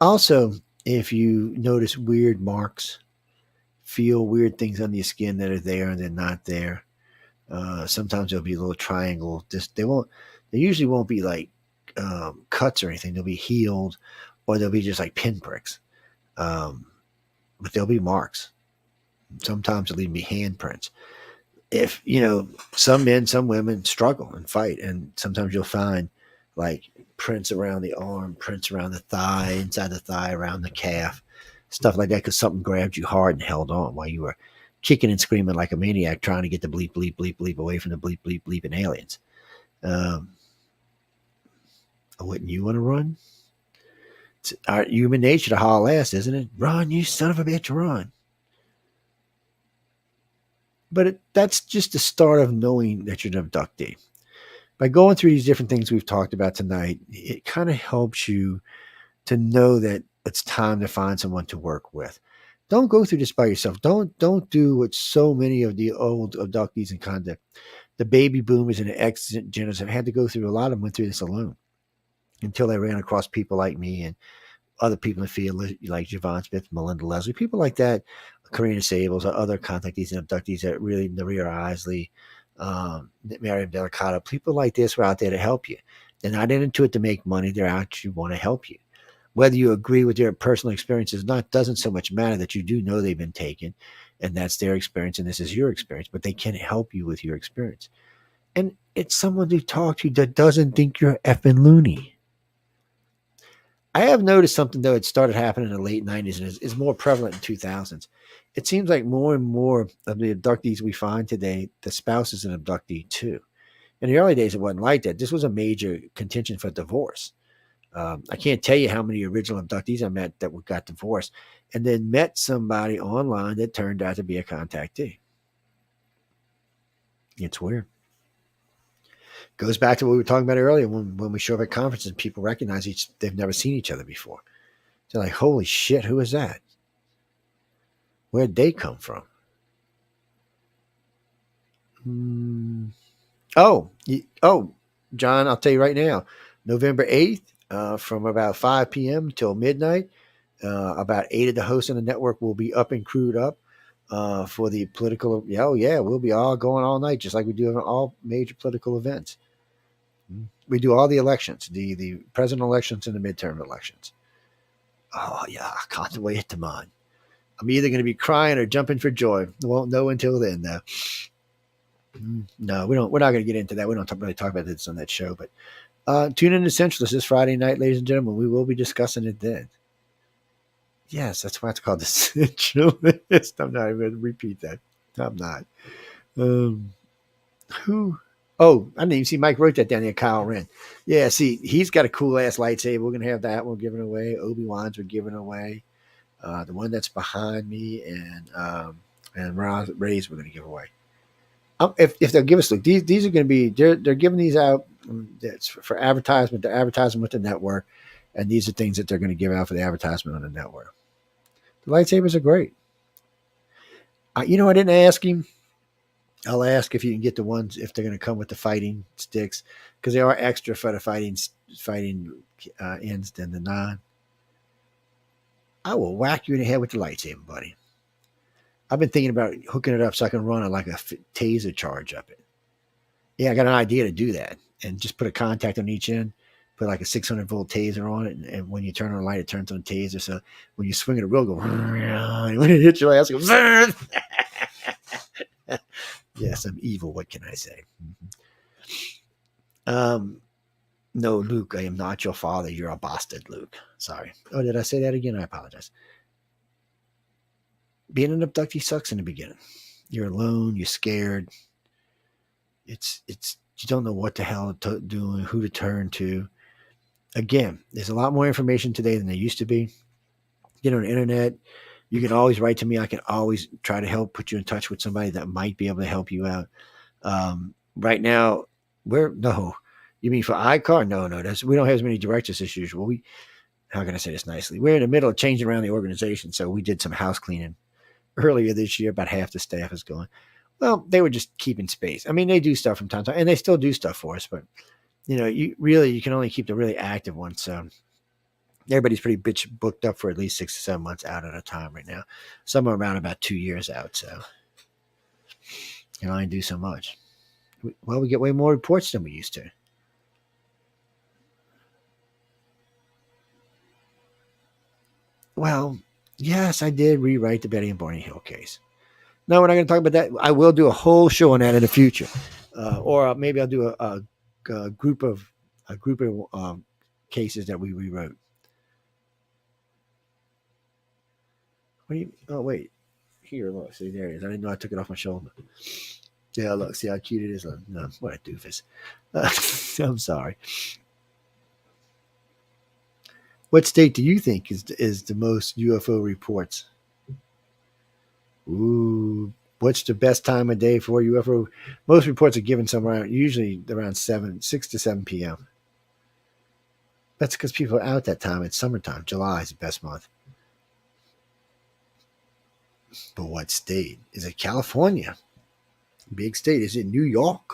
Also, if you notice weird marks, feel weird things on your skin that are there and they're not there. Sometimes there'll be a little triangle. They usually won't be like cuts or anything. They'll be healed, or they'll be just like pinpricks. But there'll be marks. Sometimes it'll even be handprints. If some men, some women struggle and fight, and sometimes you'll find like prints around the arm, prints around the thigh, inside the thigh, around the calf, stuff like that, because something grabbed you hard and held on while you were kicking and screaming like a maniac trying to get the bleep, bleep, bleep, bleep away from the bleep, bleep, bleeping aliens. Wouldn't you want to run? It's our human nature to haul ass, isn't it? Run, you son of a bitch, run. But that's just the start of knowing that you're an abductee. By going through these different things we've talked about tonight, it kind of helps you to know that it's time to find someone to work with. Don't go through this by yourself. Don't do what so many of the old abductees and contact, the baby boomers and the ex-geners have had to go through. A lot of them went through this alone until they ran across people like me and other people in the field like Javon Smith, Melinda Leslie, people like that, Karina Sables, or other contactees and abductees that really, Naria Isley, Mariam Delicato, people like this were out there to help you. They're not into it to make money. They're out to want to help you. Whether you agree with their personal experiences or not doesn't so much matter, that you do know they've been taken, and that's their experience, and this is your experience, but they can help you with your experience. And it's someone to talk to that doesn't think you're effing loony. I have noticed something, though. It started happening in the late 90s and is more prevalent in 2000s. It seems like more and more of the abductees we find today, the spouse is an abductee too. In the early days, it wasn't like that. This was a major contention for divorce. I can't tell you how many original abductees I met that got divorced and then met somebody online that turned out to be a contactee. It's weird. Goes back to what we were talking about earlier when we show up at conferences, people recognize they've never seen each other before. They're like, holy shit, who is that? Where'd they come from? Oh, John, I'll tell you right now, November 8th, from about 5 p.m. till midnight, about 8 of the hosts in the network will be up and crewed up for the political. We'll be all going all night, just like we do in all major political events. We do all the elections, the president elections and the midterm elections. Oh, yeah, I can't wait to mine. I'm either going to be crying or jumping for joy. Won't know until then, though. No, we're not going to get into that. We don't really talk about this on that show. But tune in to Centralist this Friday night, ladies and gentlemen. We will be discussing it then. Yes, that's why it's called the Centralist. I'm not even going to repeat that. I'm not. Who? Oh, I didn't even see Mike wrote that down there, Kyle Wren. Yeah, see, he's got a cool-ass lightsaber. We're going to have that one given away. Obi-Wan's we're giving away. The one that's behind me and Ray's we're going to give away. If they'll give us, look, these are going to be, they're giving these out. It's for advertisement. They're advertising with the network. And these are things that they're going to give out for the advertisement on the network. The lightsabers are great. I didn't ask him. I'll ask if you can get the ones, if they're going to come with the fighting sticks, because they are extra for the fighting ends than the non. I will whack you in the head with the lightsaber, buddy. I've been thinking about hooking it up so I can run like a taser charge up it. Yeah, I got an idea to do that, and just put a contact on each end, put like a 600-volt taser on it, and when you turn on the light, it turns on the taser. So when you swing it, it will go. And when it hits your ass, it goes. Yes, I'm evil. What can I say? No, Luke, I am not your father. You're a bastard, Luke. Sorry. Oh, did I say that again? I apologize. Being an abductee sucks in the beginning. You're alone. You're scared. It's you don't know what the hell to do, who to turn to. Again, there's a lot more information today than there used to be. Get on the internet. You can always write to me. I can always try to help put you in touch with somebody that might be able to help you out. Right now, you mean for iCar? No, we don't have as many directors as usual. How can I say this nicely? We're in the middle of changing around the organization, so we did some house cleaning earlier this year. About half the staff is going. Well, they were just keeping space. I mean, they do stuff from time to time, and they still do stuff for us, but you can only keep the really active ones. So everybody's pretty booked up for at least 6 to 7 months out at a time right now. Some are around about 2 years out, so you can only do so much. Well, we get way more reports than we used to. Well, yes, I did rewrite the Betty and Barney Hill case. No, we're not going to talk about that. I will do a whole show on that in the future, or maybe I'll do a group of cases that we rewrote. What do you? Oh wait, here, look, see, there it is. I didn't know I took it off my shoulder. Yeah, look, see how cute it is. No, what a doofus. I'm sorry. What state do you think is the most UFO reports? Ooh, what's the best time of day for UFO? Most reports are given somewhere usually around 6 to 7 p.m. That's because people are out that time. It's summertime. July is the best month. But what state? Is it California? Big state. Is it New York?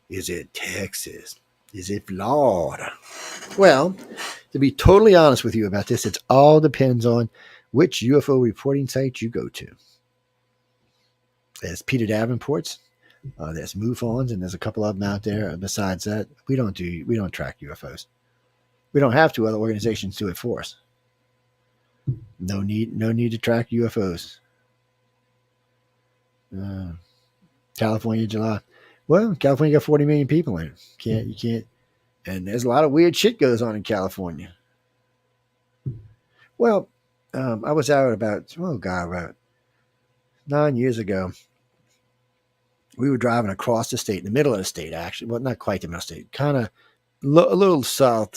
Is it Texas? Is it Florida? Well, to be totally honest with you about this, it all depends on which UFO reporting site you go to. There's Peter Davenport's, there's MUFON's, and there's a couple of them out there. Besides that, we don't track UFOs. We don't have to. Other organizations do it for us. No need to track UFOs. California, July. Well, California got 40 million people in it. You can't. And there's a lot of weird shit goes on in California. Well, I was out about 9 years ago. We were driving across the state, in the middle of the state, actually. Well, not quite the middle of the state. Kind of a little south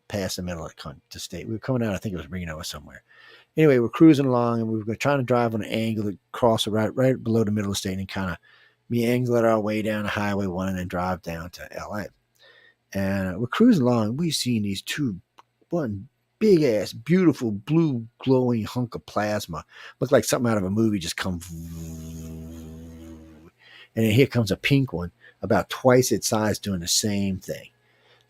past the middle of the state. We were coming out, I think it was Reno or somewhere. Anyway, we're cruising along, and we were trying to drive on an angle to cross right below the middle of the state and kind of Me and Angela are our way down the highway 1 and then drive down to LA. And we're cruising along. And we've seen these one big ass, beautiful, blue, glowing hunk of plasma. Looked like something out of a movie just come. And then here comes a pink one, about twice its size, doing the same thing.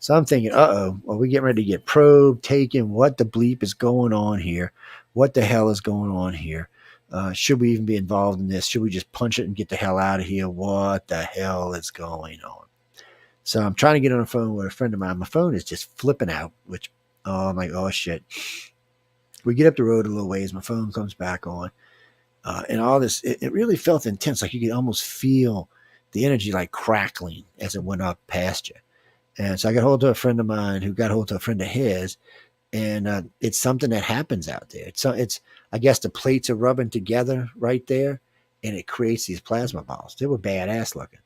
So I'm thinking, are we getting ready to get probed, taken? What the bleep is going on here? What the hell is going on here? Should we even be involved in this? Should we just punch it and get the hell out of here? What the hell is going on? So I'm trying to get on the phone with a friend of mine. My phone is just flipping out, I'm like, oh shit. We get up the road a little ways. My phone comes back on. And all this, it really felt intense. Like you could almost feel the energy like crackling as it went up past you. And so I got hold of a friend of mine who got hold of a friend of his. And it's something that happens out there. It's I guess the plates are rubbing together right there, and it creates these plasma balls. They were badass looking.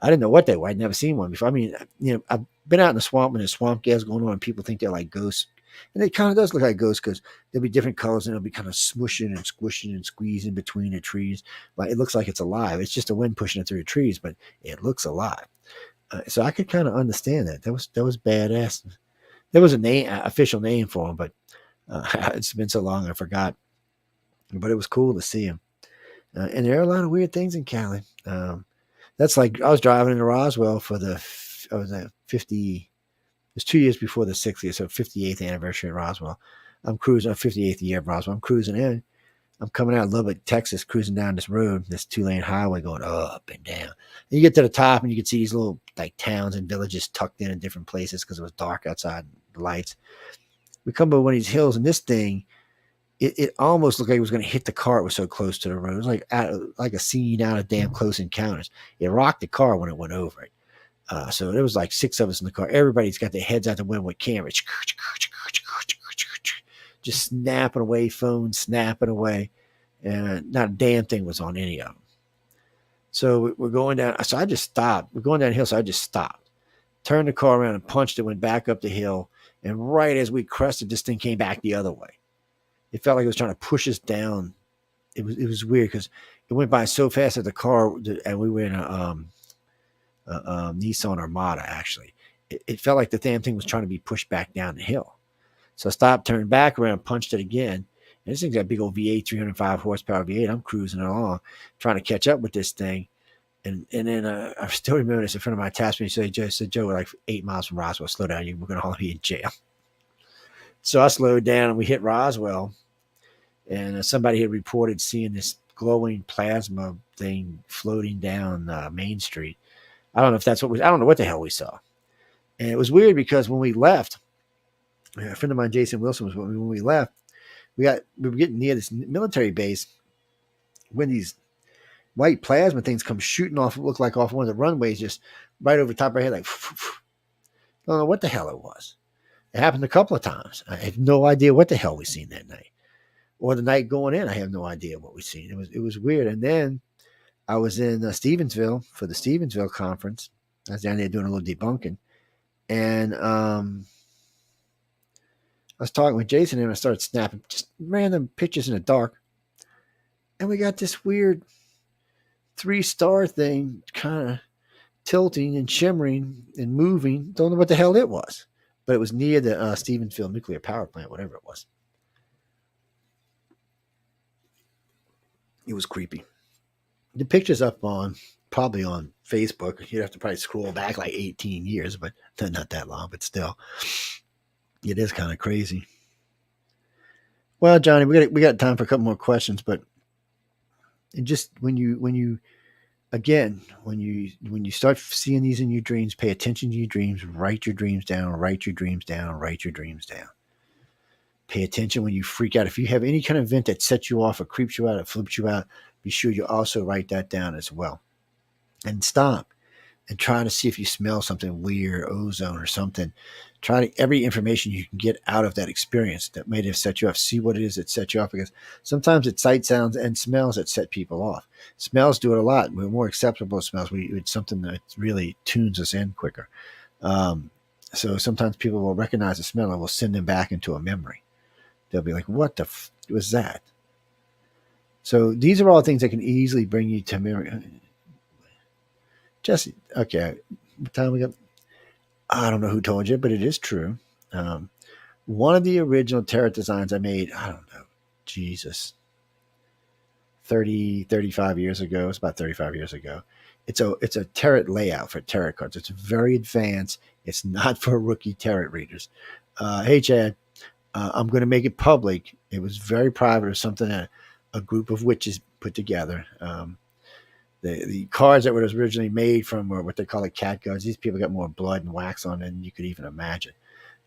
I didn't know what they were. I'd never seen one before. I mean, I've been out in the swamp when there's swamp gas going on, and people think they're like ghosts. And it kind of does look like ghosts because there'll be different colors, and it'll be kind of smushing and squishing and squeezing between the trees. But it looks like it's alive. It's just the wind pushing it through the trees, but it looks alive. So I could kind of understand that. That was badass. There was a official name for him, but it's been so long I forgot. But it was cool to see him. And there are a lot of weird things in Cali. That's like I was driving into Roswell for the 50. It was 2 years before the 60th, so 58th anniversary of Roswell. I'm cruising, 58th year of Roswell. I'm cruising in. I'm coming out of Lubbock, Texas, cruising down this road, this 2-lane highway going up and down. And you get to the top and you can see these little like towns and villages tucked in different places because it was dark outside, the lights. We come over one of these hills, and this thing, it almost looked like it was going to hit the car. It was so close to the road. It was like a scene out of Damn Close Encounters. It rocked the car when it went over it. So there was like 6 of us in the car. Everybody's got their heads out the window with cameras. Just snapping away, phones snapping away. And not a damn thing was on any of them. So we're going down. So I just stopped. We're going down the hill, so I just stopped. Turned the car around and punched it, went back up the hill. And right as we crested, this thing came back the other way. It felt like it was trying to push us down. It was weird because it went by so fast that the car, and we were in a Nissan Armada, actually. It felt like the damn thing was trying to be pushed back down the hill. So I stopped, turned back around, punched it again. And this thing's got a big old V8, 305 horsepower V8. I'm cruising along, trying to catch up with this thing. And then I still remember this. A friend of mine tasked me. He said, Joe, we're like 8 miles from Roswell. Slow down. We're going to all be in jail. So I slowed down, and we hit Roswell. And somebody had reported seeing this glowing plasma thing floating down Main Street. I don't know if that's I don't know what the hell we saw. And it was weird because when we left, a friend of mine, Jason Wilson, was when we left, we were getting near this military base when these white plasma things come shooting off, look like off one of the runways, just right over the top of our head, like, I don't know what the hell it was. It happened a couple of times. I have no idea what the hell we seen that night. Or the night going in, I have no idea what we seen. It was weird. And then I was in Stevensville for the Stevensville conference. I was down there doing a little debunking. And I was talking with Jason, and I started snapping just random pictures in the dark. And we got this weird 3-star thing kind of tilting and shimmering and moving. Don't know what the hell it was. But it was near the Stevensville nuclear power plant, whatever it was. It was creepy. The picture's up probably on Facebook. You'd have to probably scroll back like 18 years, but not that long, but still. It is kind of crazy. Well, Johnny, we got time for a couple more questions, but it just when you start seeing these in your dreams, pay attention to your dreams, write your dreams down, write your dreams down, write your dreams down. Pay attention when you freak out. If you have any kind of event that sets you off or creeps you out or flips you out, be sure you also write that down as well. And stop and try to see if you smell something weird, ozone or something. Try to every information you can get out of that experience that may have set you off. See what it is that set you off, because sometimes it's sight, sounds, and smells that set people off. Smells do it a lot. We're more acceptable to smells. It's something that really tunes us in quicker. So sometimes people will recognize a smell and will send them back into a memory. They'll be like, what the was that? So these are all things that can easily bring you to memory. Jesse, okay, what time we got? I don't know who told you, but it is true. Um, one of the original turret designs I made, I don't know, Jesus, 35 years ago. It's about 35 years ago. It's a turret layout for tarot cards. It's very advanced. It's not for rookie tarot readers. Hey, Chad, I'm going to make it public. It was very private or something that a group of witches put together. The cards that were originally made from were what they call like cat cards. These people got more blood and wax on than you could even imagine.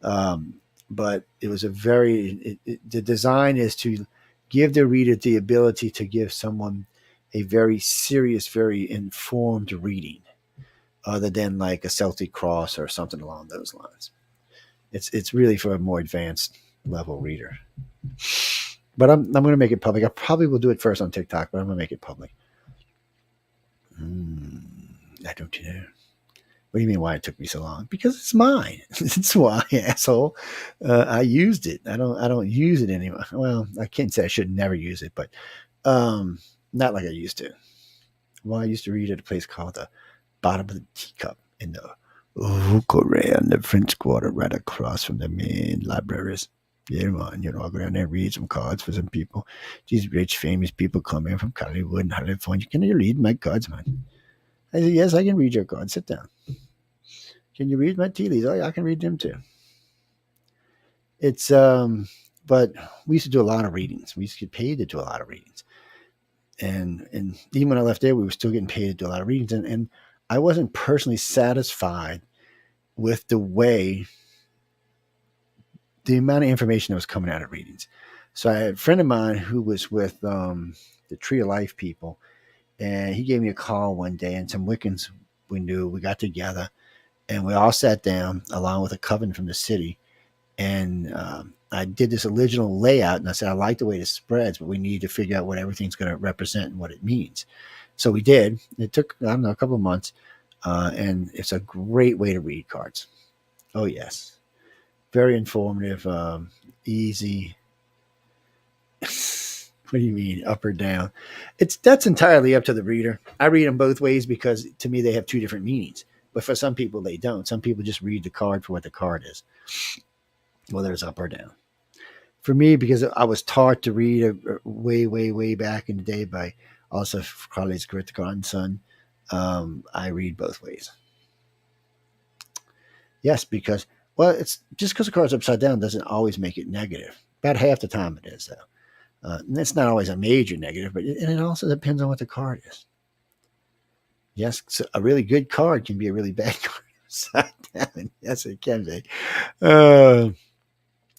But it was the design is to give the reader the ability to give someone a very serious, very informed reading, other than like a Celtic cross or something along those lines. It's really for a more advanced level reader. But I'm going to make it public. I probably will do it first on TikTok, but I'm going to make it public. I don't know. What do you mean why it took me so long? Because it's mine. That's why, asshole. I used it. I don't use it anymore. Well, I can't say I should never use it, but not like I used to. Well, I used to read at a place called the Bottom of the Teacup in the Korea in the French Quarter, right across from the main libraries. Yeah, man, I'll go down there and read some cards for some people. These rich, famous people come in from Hollywood and California. Can you read my cards, man? I said, yes, I can read your cards. Sit down. Can you read my tea leaves? Oh, yeah, I can read them too. It's, but we used to do a lot of readings. We used to get paid to do a lot of readings. And even when I left there, we were still getting paid to do a lot of readings. And I wasn't personally satisfied with the amount of information that was coming out of readings. So I had a friend of mine who was with the Tree of Life people, and he gave me a call one day, and some Wiccans we knew, we got together, and we all sat down along with a coven from the city, and I did this original layout, and I said, I like the way this spreads, but we need to figure out what everything's going to represent and what it means. So we did. It took, I don't know, a couple of months, and it's a great way to read cards. Oh, yes. Very informative, easy. What do you mean, up or down? That's entirely up to the reader. I read them both ways because to me they have two different meanings. But for some people they don't. Some people just read the card for what the card is, whether it's up or down. For me, because I was taught to read way, way, way back in the day by also Carly's great grandson, I read both ways. Yes, because it's just because the card's upside down doesn't always make it negative. About half the time it is, though. And it's not always a major negative, but it also depends on what the card is. Yes, so a really good card can be a really bad card upside down. Yes, it can be.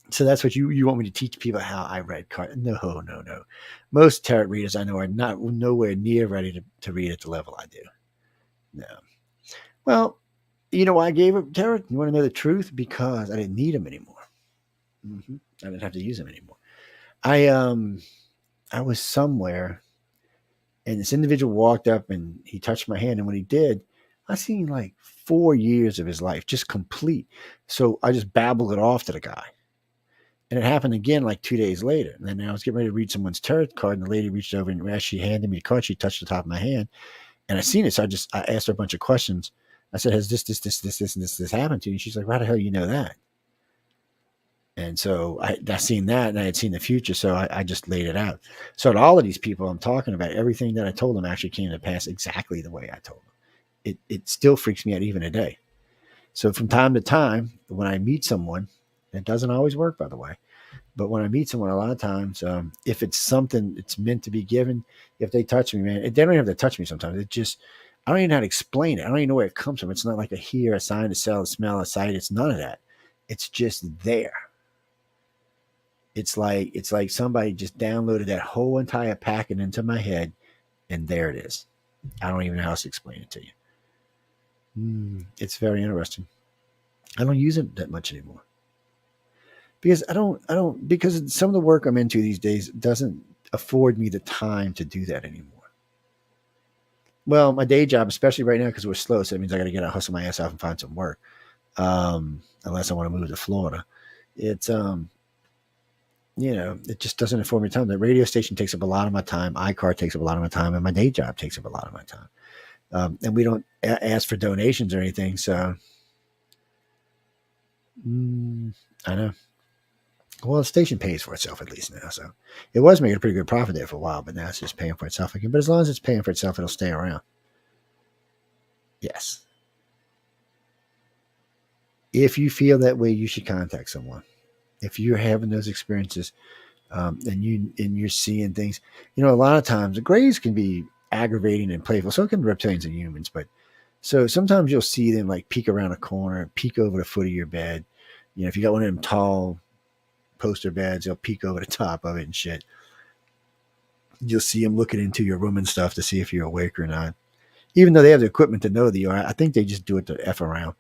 So that's what you want me to teach people how I read cards. No. Most tarot readers I know are nowhere near ready to read at the level I do. No. Well, you know why I gave up tarot? You want to know the truth? Because I didn't need them anymore. I didn't have to use them anymore. I was somewhere, and this individual walked up and he touched my hand, and when he did, I seen like 4 years of his life just complete. So I just babbled it off to the guy. And it happened again like 2 days later. And then I was getting ready to read someone's tarot card, and the lady reached over, and as she handed me the card, she touched the top of my hand. And I seen it, so I asked her a bunch of questions. I said, has this happened to you? And she's like, why the hell you know that? And so I seen that, and I had seen the future, so I just laid it out. So to all of these people I'm talking about, everything that I told them actually came to pass exactly the way I told them. It still freaks me out even today. So from time to time, when I meet someone, it doesn't always work, by the way, but when I meet someone, a lot of times, if it's something it's meant to be given, if they touch me, man, they don't even have to touch me sometimes. It just, I don't even know how to explain it. I don't even know where it comes from. It's not like a hear, a sign, a smell, a smell, a sight. It's none of that. It's just there. It's like somebody just downloaded that whole entire packet into my head, and there it is. I don't even know how to explain it to you. It's very interesting. I don't use it that much anymore because because some of the work I'm into these days doesn't afford me the time to do that anymore. Well, my day job, especially right now, because we're slow, so that means I got to get out, hustle my ass off and find some work. Unless I want to move to Florida, it's it just doesn't afford me time. The radio station takes up a lot of my time. iCar takes up a lot of my time, and my day job takes up a lot of my time. And we don't ask for donations or anything. So I know. Well, the station pays for itself at least now. So it was making a pretty good profit there for a while, but now it's just paying for itself again. But as long as it's paying for itself, it'll stay around. Yes. If you feel that way, you should contact someone. If you're having those experiences, and you're seeing things, a lot of times the grays can be aggravating and playful. So can reptilians and humans, but so sometimes you'll see them like peek around a corner, peek over the foot of your bed. If you got one of them tall poster beds, they'll peek over the top of it and shit. You'll see them looking into your room and stuff to see if you're awake or not. Even though they have the equipment to know that you are, I think they just do it to F around.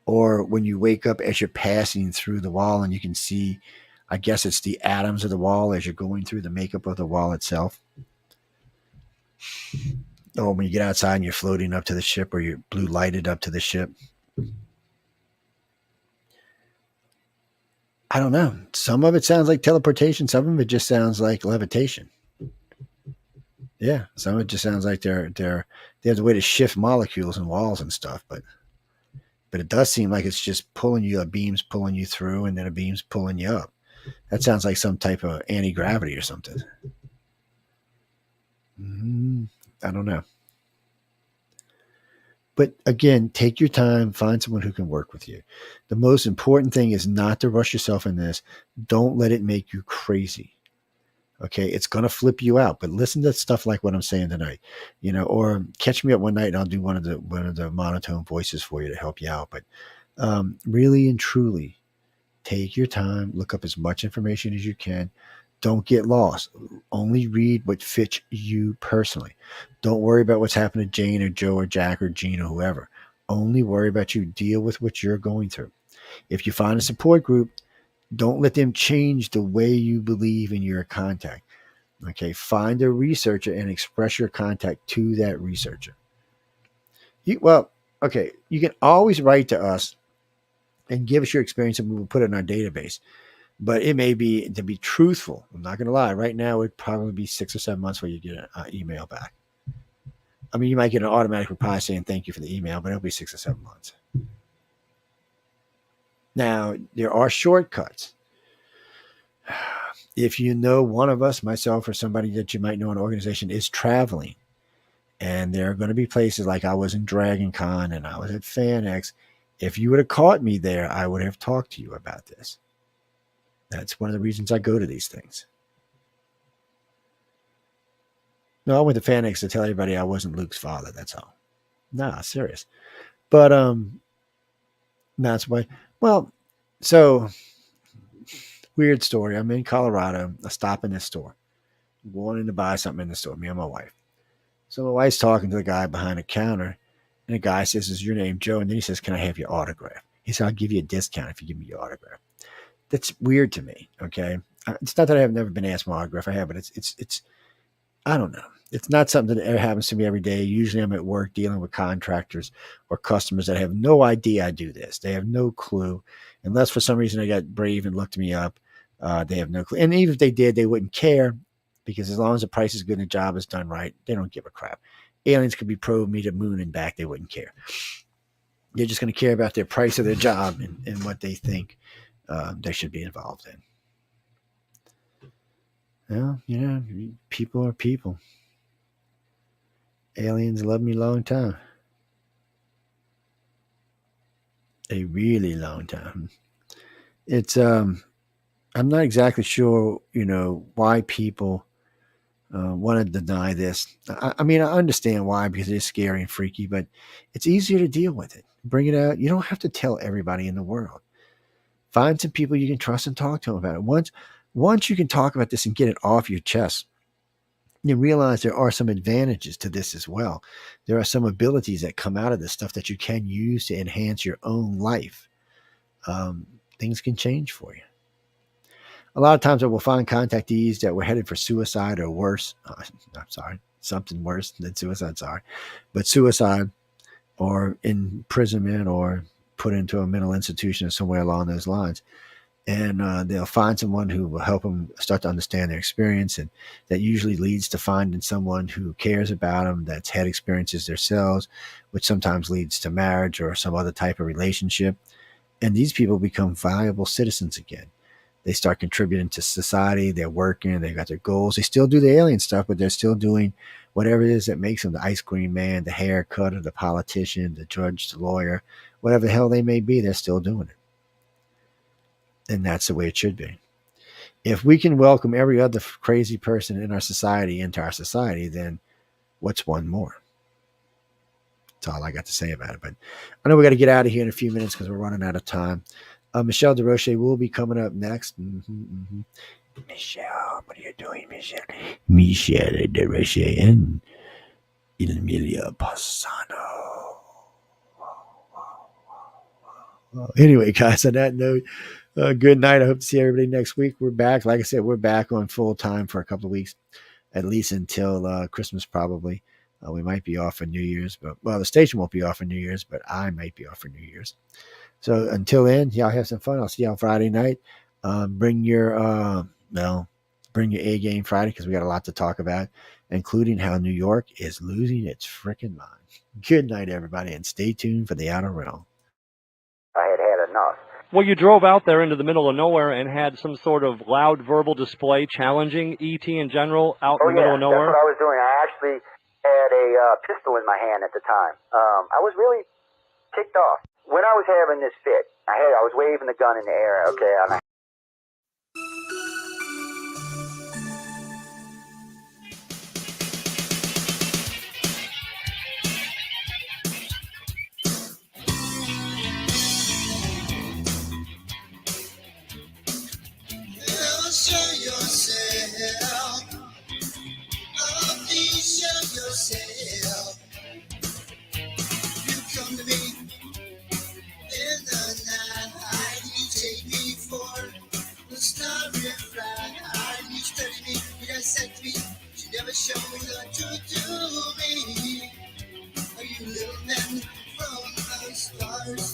Or when you wake up as you're passing through the wall and you can see, I guess it's the atoms of the wall as you're going through the makeup of the wall itself. Or when you get outside and you're floating up to the ship or you're blue lighted up to the ship. I don't know. Some of it sounds like teleportation. Some of it just sounds like levitation. Yeah, some of it just sounds like they have the way to shift molecules and walls and stuff, but it does seem like it's just pulling you, a beam's pulling you through, and then a beam's pulling you up. That sounds like some type of anti-gravity or something. I don't know. But again, take your time, find someone who can work with you. The most important thing is not to rush yourself in this. Don't let it make you crazy. Okay, it's going to flip you out, but listen to stuff like what I'm saying tonight, or catch me up one night and I'll do one of the monotone voices for you to help you out. But really and truly, take your time, look up as much information as you can. Don't get lost. Only read what fits you personally. Don't worry about what's happened to Jane or Joe or Jack or Gene or whoever. Only worry about you. Deal with what you're going through. If you find a support group, don't let them change the way you believe in your contact. Okay, find a researcher and express your contact to that researcher. You can always write to us and give us your experience and we will put it in our database. But it may be, to be truthful, I'm not going to lie, right now it'd probably be 6 or 7 months before you get an email back. I mean, you might get an automatic reply saying thank you for the email, but it'll be 6 or 7 months. Now, there are shortcuts. If you know one of us, myself, or somebody that you might know in an organization is traveling, and there are going to be places like I was in Dragon Con and I was at FanX, if you would have caught me there, I would have talked to you about this. That's one of the reasons I go to these things. No, I went to FanX to tell everybody I wasn't Luke's father. That's all. Nah, serious. But that's why. Well, so weird story. I'm in Colorado. I stop in this store, wanting to buy something in the store. Me and my wife. So my wife's talking to the guy behind the counter, and the guy says, "Is your name Joe?" And then he says, "Can I have your autograph?" He said, "I'll give you a discount if you give me your autograph." That's weird to me. Okay, it's not that I have never been asked my autograph. I have, but it's I don't know. It's not something that ever happens to me every day. Usually I'm at work dealing with contractors or customers that have no idea I do this. They have no clue. Unless for some reason they got brave and looked me up, they have no clue. And even if they did, they wouldn't care, because as long as the price is good and the job is done right, they don't give a crap. Aliens could be probing me to the moon and back. They wouldn't care. They're just going to care about their price of their job and what they think they should be involved in. Well, people are people. Aliens love me a long time. A really long time. It's I'm not exactly sure, why people want to deny this. I mean, I understand why, because it is scary and freaky, but it's easier to deal with it. Bring it out. You don't have to tell everybody in the world. Find some people you can trust and talk to them about it. Once you can talk about this and get it off your chest, you realize there are some advantages to this as well. There are some abilities that come out of this stuff that you can use to enhance your own life. Things can change for you. A lot of times I will find contactees that were headed for suicide or worse. I'm sorry, something worse than suicide, sorry. But suicide or imprisonment or put into a mental institution or somewhere along those lines. and they'll find someone who will help them start to understand their experience, and that usually leads to finding someone who cares about them, that's had experiences themselves, which sometimes leads to marriage or some other type of relationship. And these people become valuable citizens again. They start contributing to society. They're working. They got their goals. They still do the alien stuff, but they're still doing whatever it is that makes them the ice cream man, the haircutter, the politician, the judge, the lawyer, whatever the hell they may be. They're still doing it. And that's the way it should be. If we can welcome every other crazy person in our society into our society, then what's one more? That's all I got to say about it. But I know we got to get out of here in a few minutes because we're running out of time. Michelle DeRoche will be coming up next. Michelle, what are you doing, Michelle? Michelle DeRoche and Emilia Passano. Anyway, guys, on that note, good night. I hope to see everybody next week. We're back. Like I said, we're back on full time for a couple of weeks, at least until Christmas, probably. We might be off for New Year's, but the station won't be off for New Year's, but I might be off for New Year's. So until then, y'all have some fun. I'll see y'all Friday night. Bring your A game Friday because we got a lot to talk about, including how New York is losing its freaking mind. Good night, everybody, and stay tuned for the Outer Realm. I had had enough. Well, you drove out there into the middle of nowhere and had some sort of loud verbal display challenging ET in general out in the middle of nowhere? That's what I was doing. I actually had a pistol in my hand at the time. I was really ticked off. When I was having this fit, I was waving the gun in the air, okay, and Show yourself. Oh, please show yourself. You come to me in the night. You take me for the starry ride. You study me, you dissect me. You never show me the truth to me. Are you little men from the stars?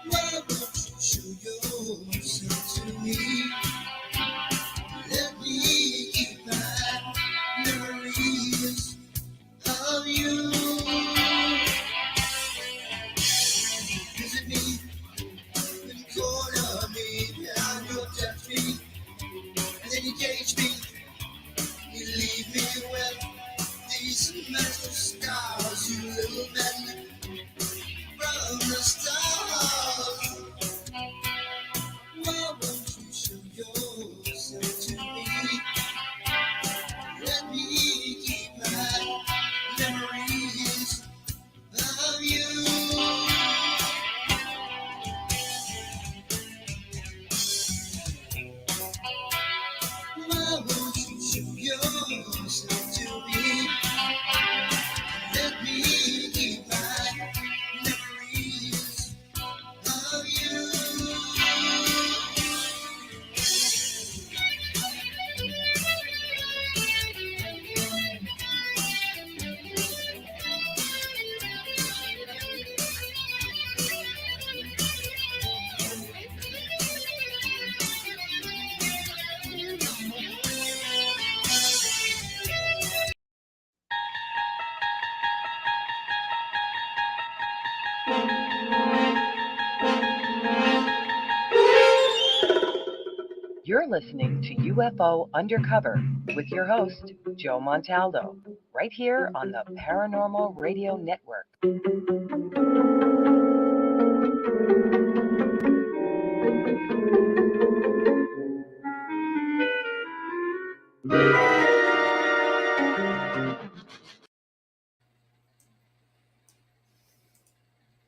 Why won't you show yourself to me? Let me keep my memories of you. Visit me in the corner of me, and you'll touch me, and then you cage me. You leave me with these massive scars, you little men from the stars. Why won't you show yourself to me? Let me keep my memories of you. Why won't you show yourself to me? Let me keep my memories of you. You're listening to UFO Undercover with your host, Joe Montaldo, right here on the Paranormal Radio Network.